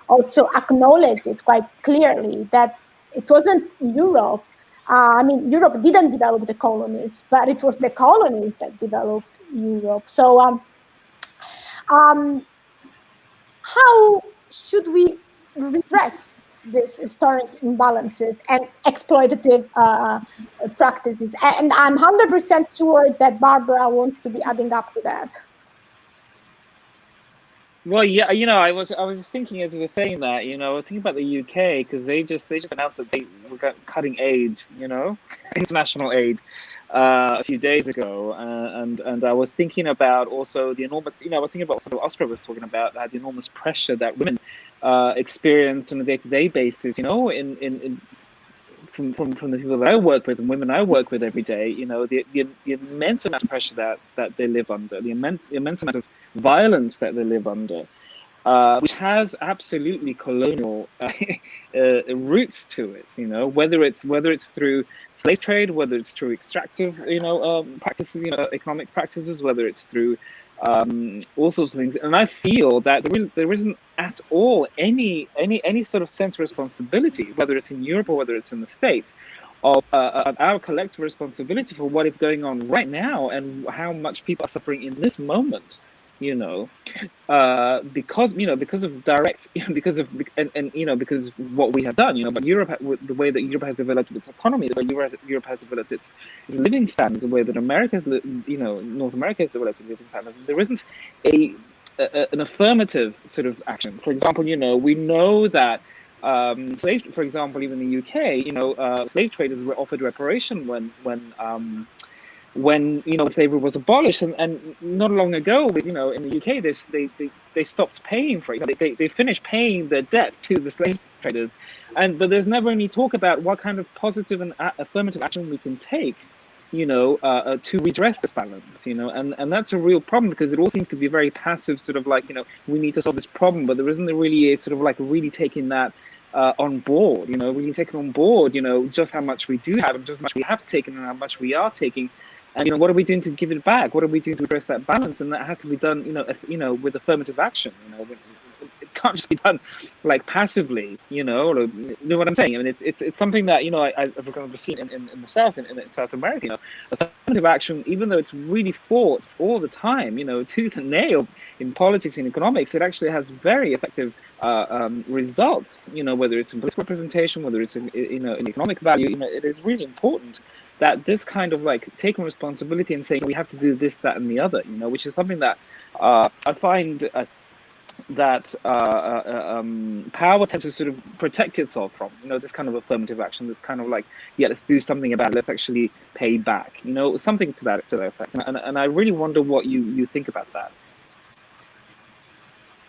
also acknowledge it quite clearly that it wasn't Europe. Europe didn't develop the colonies, but it was the colonies that developed Europe. So how should we redress these historic imbalances and exploitative practices? And I'm 100% sure that Barbra wants to be adding up to that. Well, yeah, I was just thinking as you were saying that, I was thinking about the UK, because they just announced that they were cutting aid, international aid, a few days ago, and I was thinking about also the enormous, I was thinking about what Osprey was talking about, the enormous pressure that women experience on a day-to-day basis, from the people that I work with and women I work with every day, the immense amount of pressure that they live under, the immense amount of violence that they live under, which has absolutely colonial roots to it. Whether it's through slave trade, whether it's through extractive, practices, economic practices, whether it's through all sorts of things. And I feel that there isn't at all any sort of sense of responsibility, whether it's in Europe or whether it's in the States, of our collective responsibility for what is going on right now and how much people are suffering in this moment. Because of direct, because of what we have done, but Europe, the way that Europe has developed its economy, the way Europe has developed its living standards, the way that North America has developed its living standards, there isn't an affirmative sort of action. For example, we know that slaves, for example, even in the UK, slave traders were offered reparation when slavery was abolished, and not long ago, in the UK, they stopped paying for it. They finished paying their debt to the slave traders, but there's never any talk about what kind of positive and affirmative action we can take, to redress this balance, and that's a real problem, because it all seems to be very passive, sort of like, we need to solve this problem, but there isn't really a sort of like really taking that on board, really taking on board, just how much we do have and just how much we have taken and how much we are taking. And what are we doing to give it back? What are we doing to address that balance? And that has to be done, with affirmative action. It can't just be done like passively. You know what I'm saying? I mean, it's something that I've seen in the South, in South America. Affirmative action, even though it's really fought all the time, tooth and nail in politics and economics, it actually has very effective results. Whether it's in political representation, whether it's in economic value, it is really important that this kind of like taking responsibility and saying we have to do this, that, and the other, which is something that I find that power tends to sort of protect itself from, this kind of affirmative action. That's kind of like, yeah, let's do something about it. Let's actually pay back, something to that effect. And I really wonder what you think about that.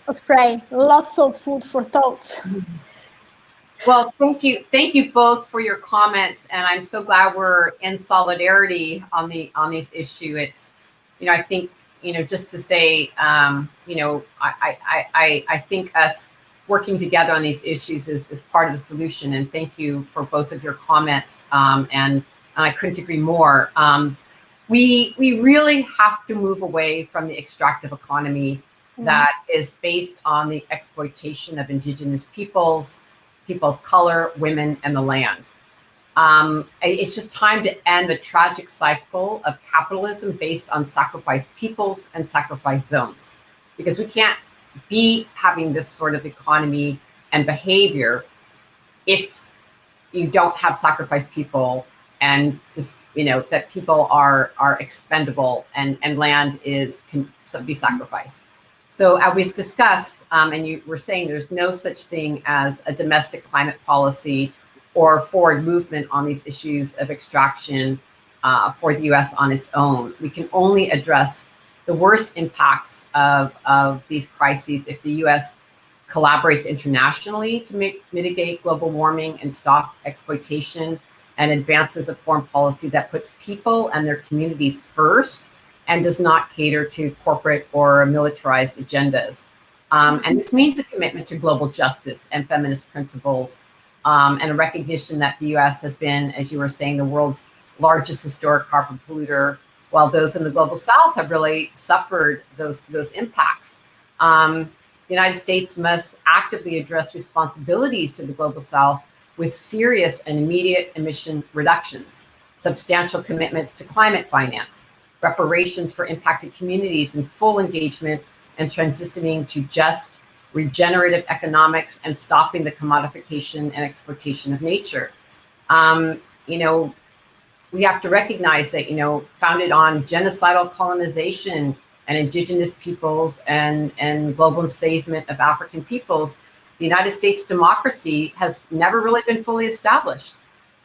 Osprey, lots of food for thought. Well, thank you both for your comments, and I'm so glad we're in solidarity on this issue. It's, I think, just to say, I think us working together on these issues is part of the solution. And thank you for both of your comments. And I couldn't agree more. We really have to move away from the extractive economy that is based on the exploitation of indigenous peoples, people of color, women, and the land. It's just time to end the tragic cycle of capitalism based on sacrificed peoples and sacrificed zones, because we can't be having this sort of economy and behavior if you don't have sacrificed people and just, that people are expendable and land can be sacrificed. So as we discussed, and you were saying there's no such thing as a domestic climate policy or forward movement on these issues of extraction for the US on its own. We can only address the worst impacts of these crises if the US collaborates internationally to mitigate global warming and stop exploitation, and advances a foreign policy that puts people and their communities first and does not cater to corporate or militarized agendas. And this means a commitment to global justice and feminist principles, and a recognition that the US has been, as you were saying, the world's largest historic carbon polluter, while those in the global South have really suffered those impacts. The United States must actively address responsibilities to the global South with serious and immediate emission reductions, substantial commitments to climate finance, reparations for impacted communities, and full engagement and transitioning to just regenerative economics and stopping the commodification and exploitation of nature. You know, we have to recognize that, you know, founded on genocidal colonization and indigenous peoples and global enslavement of African peoples, the United States democracy has never really been fully established.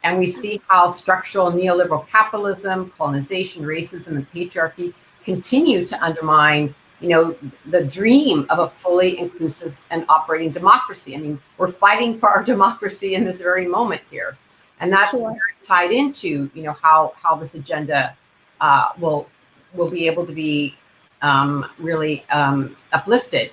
And we see how structural neoliberal capitalism, colonization, racism, and patriarchy continue to undermine, you know, the dream of a fully inclusive and operating democracy. I mean, we're fighting for our democracy in this very moment here. And that's very tied into, you know, how this agenda will be able to be really uplifted.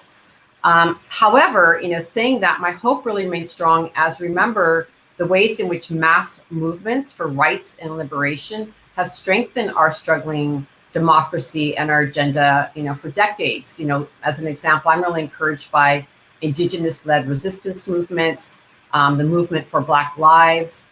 However, you know, saying that, my hope really remains strong as remember the ways in which mass movements for rights and liberation have strengthened our struggling democracy and our agenda, you know, for decades. You know, as an example, I'm really encouraged by indigenous-led resistance movements, the movement for Black Lives,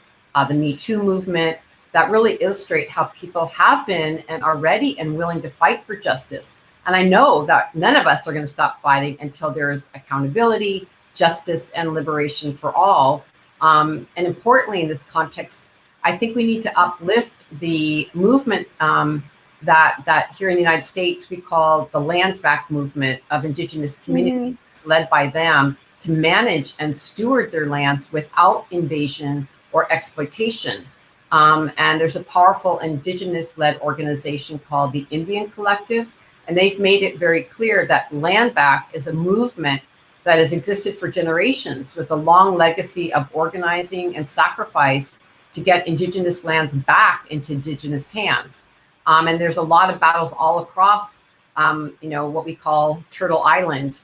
the Me Too movement, that really illustrate how people have been and are ready and willing to fight for justice. And I know that none of us are going to stop fighting until there is accountability, justice, and liberation for all. And importantly, in this context, I think we need to uplift the movement that here in the United States we call the land back movement of indigenous communities, led by them to manage and steward their lands without invasion or exploitation. And there's a powerful indigenous-led organization called the Indian Collective, and they've made it very clear that land back is a movement that has existed for generations with a long legacy of organizing and sacrifice to get indigenous lands back into indigenous hands. And there's a lot of battles all across, you know, what we call Turtle Island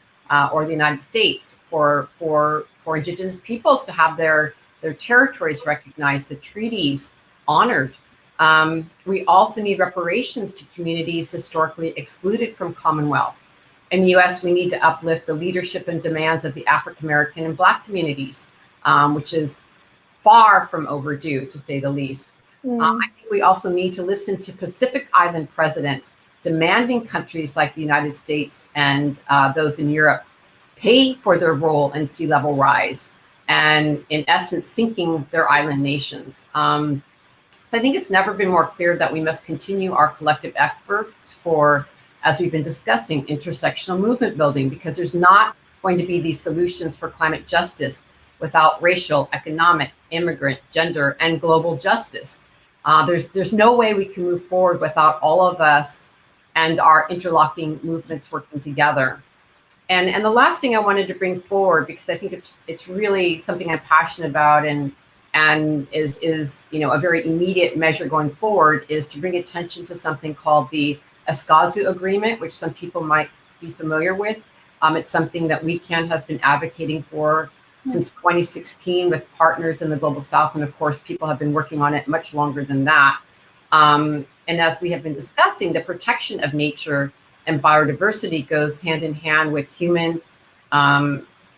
or the United States for indigenous peoples to have their territories recognized, the treaties honored. We also need reparations to communities historically excluded from Commonwealth. In the US, we need to uplift the leadership and demands of the African American and Black communities, which is far from overdue, to say the least. I think we also need to listen to Pacific Island presidents demanding countries like the United States and those in Europe pay for their role in sea level rise and, in essence, sinking their island nations. I think it's never been more clear that we must continue our collective efforts for, as we've been discussing, intersectional movement building, because there's not going to be these solutions for climate justice without racial, economic, immigrant, gender, and global justice. There's no way we can move forward without all of us and our interlocking movements working together. And the last thing I wanted to bring forward, because I think it's really something I'm passionate about and is you know, a very immediate measure going forward, is to bring attention to something called the Escazú Agreement, which some people might be familiar with. It's something that WECAN has been advocating for since 2016 with partners in the Global South. And of course, people have been working on it much longer than that. And as we have been discussing, the protection of nature and biodiversity goes hand in hand with human,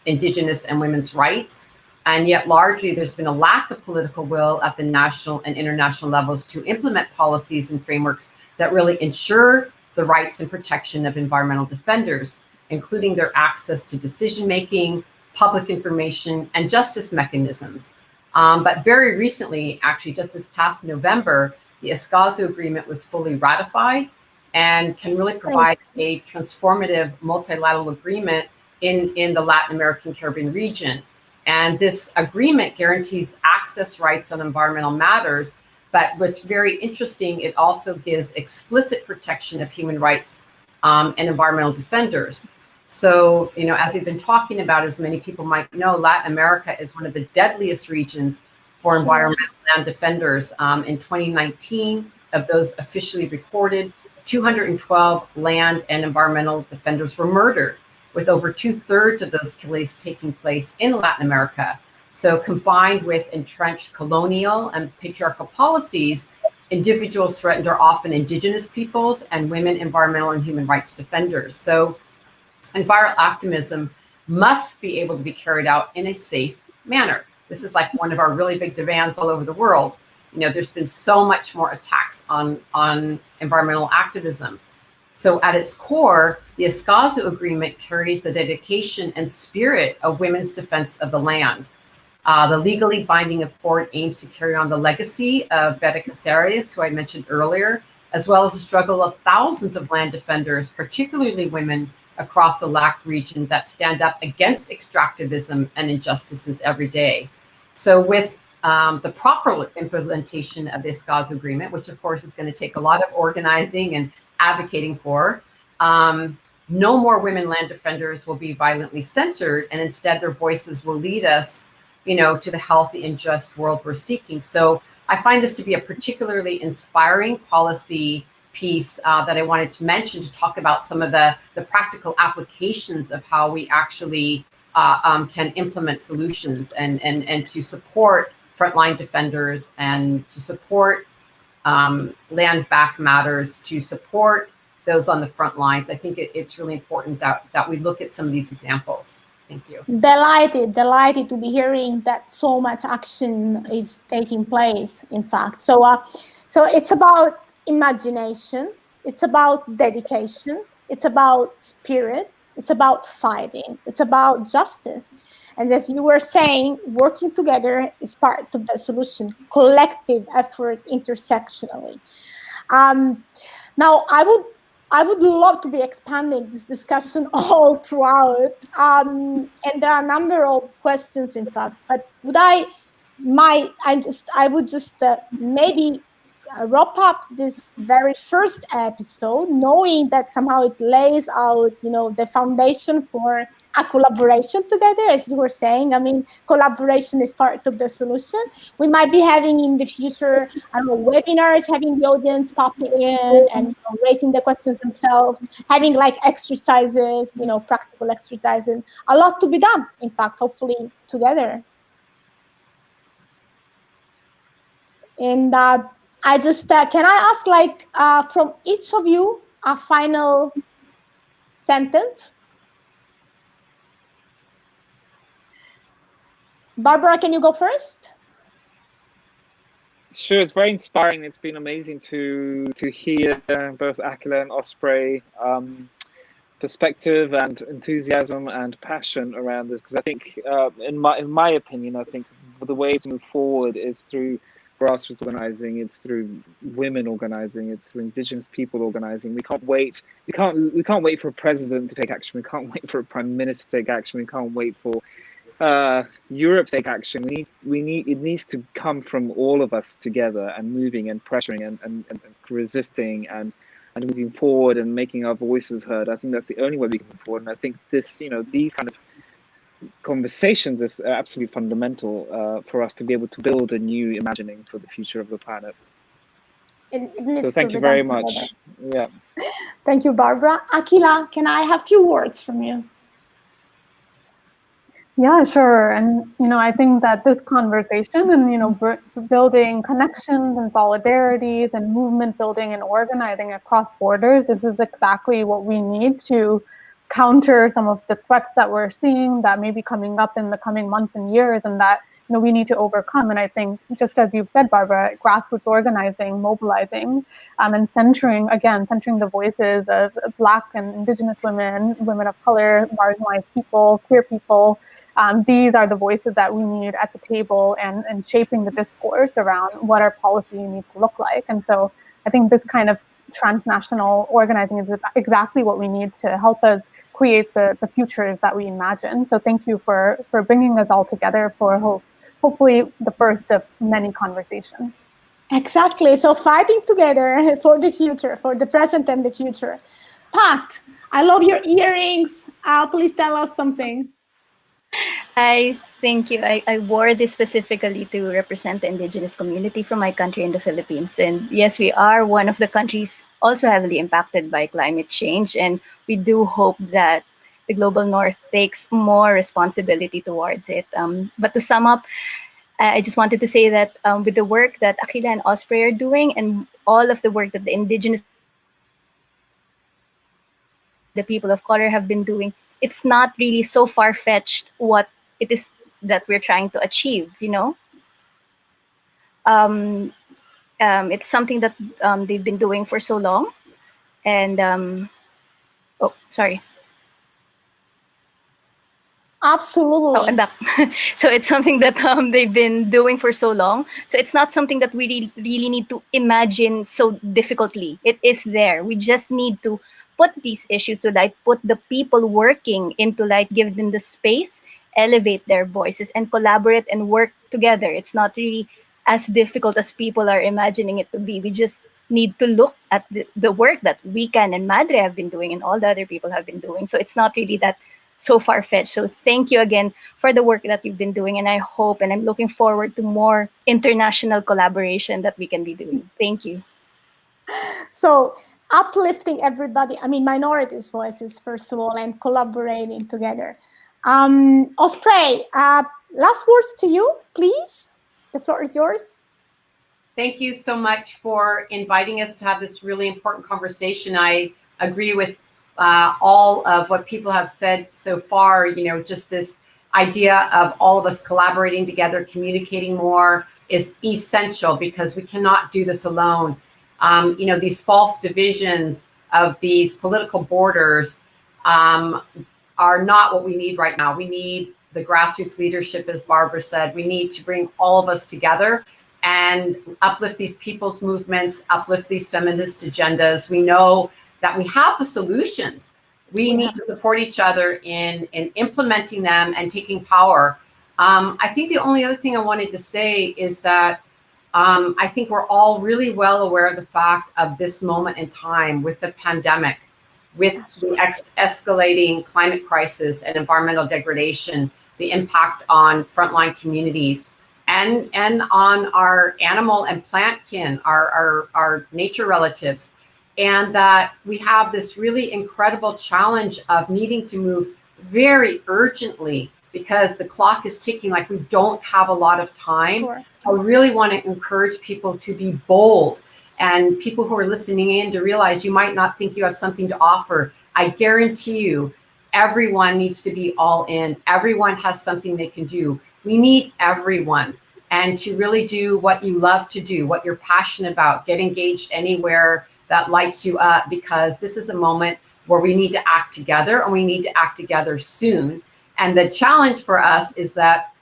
indigenous, and women's rights. And yet largely there's been a lack of political will at the national and international levels to implement policies and frameworks that really ensure the rights and protection of environmental defenders, including their access to decision-making, public information, and justice mechanisms. But very recently, actually just this past November, the Escazú Agreement was fully ratified and can really provide a transformative multilateral agreement in the Latin American Caribbean region. And this agreement guarantees access rights on environmental matters, but what's very interesting, it also gives explicit protection of human rights and environmental defenders. So, as we've been talking about, as many people might know, Latin America is one of the deadliest regions for environmental land defenders. In 2019, of those officially recorded, 212 land and environmental defenders were murdered, with over 2/3 of those killings taking place in Latin America. So combined with entrenched colonial and patriarchal policies, individuals threatened are often indigenous peoples and women environmental and human rights defenders. So environmental activism must be able to be carried out in a safe manner. This is like one of our really big demands all over the world. There's been so much more attacks on environmental activism. So at its core, the Escazú Agreement carries the dedication and spirit of women's defense of the land. The legally binding accord aims to carry on the legacy of Beta Caceres, who I mentioned earlier, as well as the struggle of thousands of land defenders, particularly women across the LAC region, that stand up against extractivism and injustices every day. So with the proper implementation of the Escazú Agreement, which of course is going to take a lot of organizing and advocating for, no more women land defenders will be violently censored, and instead their voices will lead us, to the healthy and just world we're seeking. So I find this to be a particularly inspiring policy piece that I wanted to mention, to talk about some of the practical applications of how we actually can implement solutions and to support frontline defenders and to support land back matters, to support those on the front lines. I think it's really important that we look at some of these examples. Thank you. Delighted to be hearing that so much action is taking place, in fact. So it's about imagination, it's about dedication, it's about spirit, it's about fighting, it's about justice. And as you were saying, working together is part of the solution, collective effort intersectionally. Now, I would love to be expanding this discussion all throughout. And there are a number of questions, in fact, but I would just maybe wrap up this very first episode, knowing that somehow it lays out, the foundation for a collaboration together, as you were saying. I mean, collaboration is part of the solution. We might be having in the future, webinars, having the audience popping in and raising the questions themselves, having like exercises, practical exercises. A lot to be done, in fact, hopefully together. And I just, can I ask from each of you a final sentence? Barbara, can you go first? Sure, it's very inspiring. It's been amazing to hear both Akhila and Osprey perspective and enthusiasm and passion around this, because I think, in my opinion, I think the way to move forward is through grassroots organizing. It's through women organizing. It's through indigenous people organizing. We can't wait. We can't wait for a president to take action. We can't wait for a prime minister to take action. We can't wait for Europe to take action. It needs to come from all of us together and moving and pressuring and resisting and moving forward and making our voices heard. I think that's the only way we can move forward. And I think this, these kind of conversations is absolutely fundamental for us to be able to build a new imagining for the future of the planet. So thank you very much. Yeah. Thank you, Barbara. Akhila, can I have a few words from you? Yeah, sure. And, I think that this conversation and, building connections and solidarities and movement building and organizing across borders, this is exactly what we need to counter some of the threats that we're seeing that may be coming up in the coming months and years, and that, we need to overcome. And I think, just as you've said, Barbara, grassroots organizing, mobilizing, and centering the voices of Black and Indigenous women, women of color, marginalized people, queer people. These are the voices that we need at the table and shaping the discourse around what our policy needs to look like. And so I think this kind of transnational organizing is exactly what we need to help us create the futures that we imagine. So thank you for bringing us all together for hopefully the first of many conversations. Exactly. So fighting together for the future, for the present and the future. Pat, I love your earrings. Please tell us something. Thank you. I wore this specifically to represent the indigenous community from my country in the Philippines. And yes, we are one of the countries also heavily impacted by climate change. And we do hope that the global north takes more responsibility towards it. But to sum up, I just wanted to say that with the work that Akhila and Osprey are doing and all of the work that the indigenous, the people of color have been doing, it's not really so far-fetched what it is that we're trying to achieve, you know? It's something that they've been doing for so long. And, oh, sorry. Absolutely. Oh, I'm back. So it's something that they've been doing for so long. So it's not something that we really need to imagine so difficultly. It is there. We just need to put these issues to light, put the people working into light, give them the space, elevate their voices, and collaborate and work together. It's not really as difficult as people are imagining it to be. We just need to look at the work that WECAN and MADRE have been doing and all the other people have been doing. So it's not really that so far-fetched. So thank you again for the work that you've been doing. And I hope and I'm looking forward to more international collaboration that we can be doing. Thank you. So uplifting everybody, I mean, minorities' voices, first of all, and collaborating together. Osprey, last words to you, please. The floor is yours. Thank you so much for inviting us to have this really important conversation. I agree with all of what people have said so far. You know, just this idea of all of us collaborating together, communicating more is essential because we cannot do this alone. You know, these false divisions of these political borders are not what we need right now. We need the grassroots leadership, as Barbara said. We need to bring all of us together and uplift these people's movements, uplift these feminist agendas. We know that we have the solutions. We need to support each other in implementing them and taking power. I think the only other thing I wanted to say is that I think we're all really well aware of the fact of this moment in time with the pandemic, with the escalating climate crisis and environmental degradation, the impact on frontline communities and on our animal and plant kin, our nature relatives. And that we have this really incredible challenge of needing to move very urgently because the clock is ticking, like we don't have a lot of time. Sure. So I really want to encourage people to be bold and people who are listening in to realize you might not think you have something to offer. I guarantee you, everyone needs to be all in. Everyone has something they can do. We need everyone. And to really do what you love to do, what you're passionate about, get engaged anywhere that lights you up, because this is a moment where we need to act together and we need to act together soon. And the challenge for us is that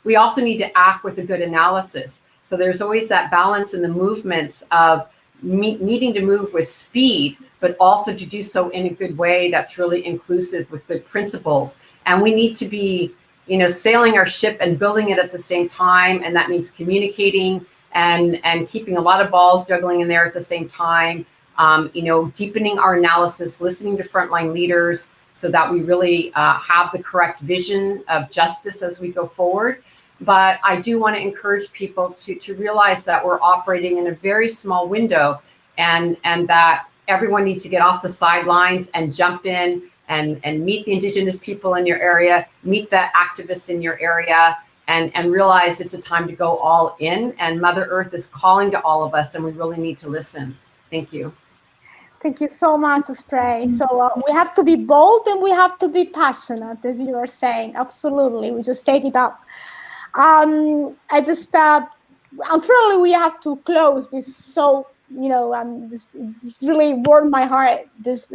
we also need to act with a good analysis. So there's always that balance in the movements of needing to move with speed, but also to do so in a good way that's really inclusive with good principles. And we need to be, you know, sailing our ship and building it at the same time. And that means communicating and keeping a lot of balls juggling in there at the same time, you know, deepening our analysis, listening to frontline leaders so that we really have the correct vision of justice as we go forward. But I do want to encourage people to realize that we're operating in a very small window and that everyone needs to get off the sidelines and jump in and meet the indigenous people in your area, meet the activists in your area, and realize it's a time to go all in. And Mother Earth is calling to all of us, and we really need to listen. Thank you. Thank you so much, Osprey. So we have to be bold and we have to be passionate, as you were saying. Absolutely, we just take it up. Unfortunately, we have to close this. So, you know, this really warmed my heart, this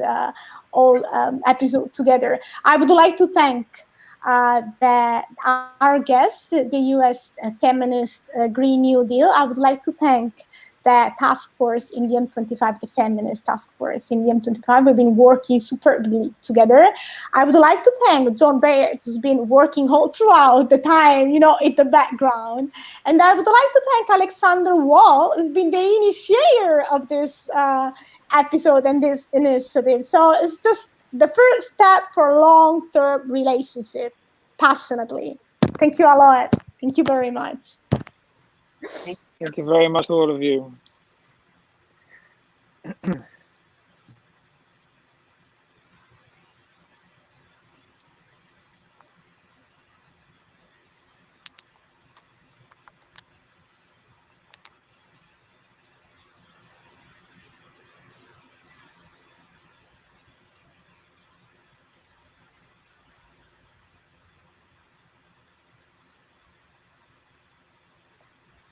whole episode together. I would like to thank our guests, the U.S. Feminist Green New Deal. I would like to thank the task force in DiEM25, the feminist task force in DiEM25. We've been working superbly together. I would like to thank John Baird, who's been working all throughout the time, in the background. And I would like to thank Alexander Wall, who's been the initiator of this episode and this initiative. So it's just the first step for a long-term relationship, passionately. Thank you a lot. Thank you very much. Thank you very much, all of you.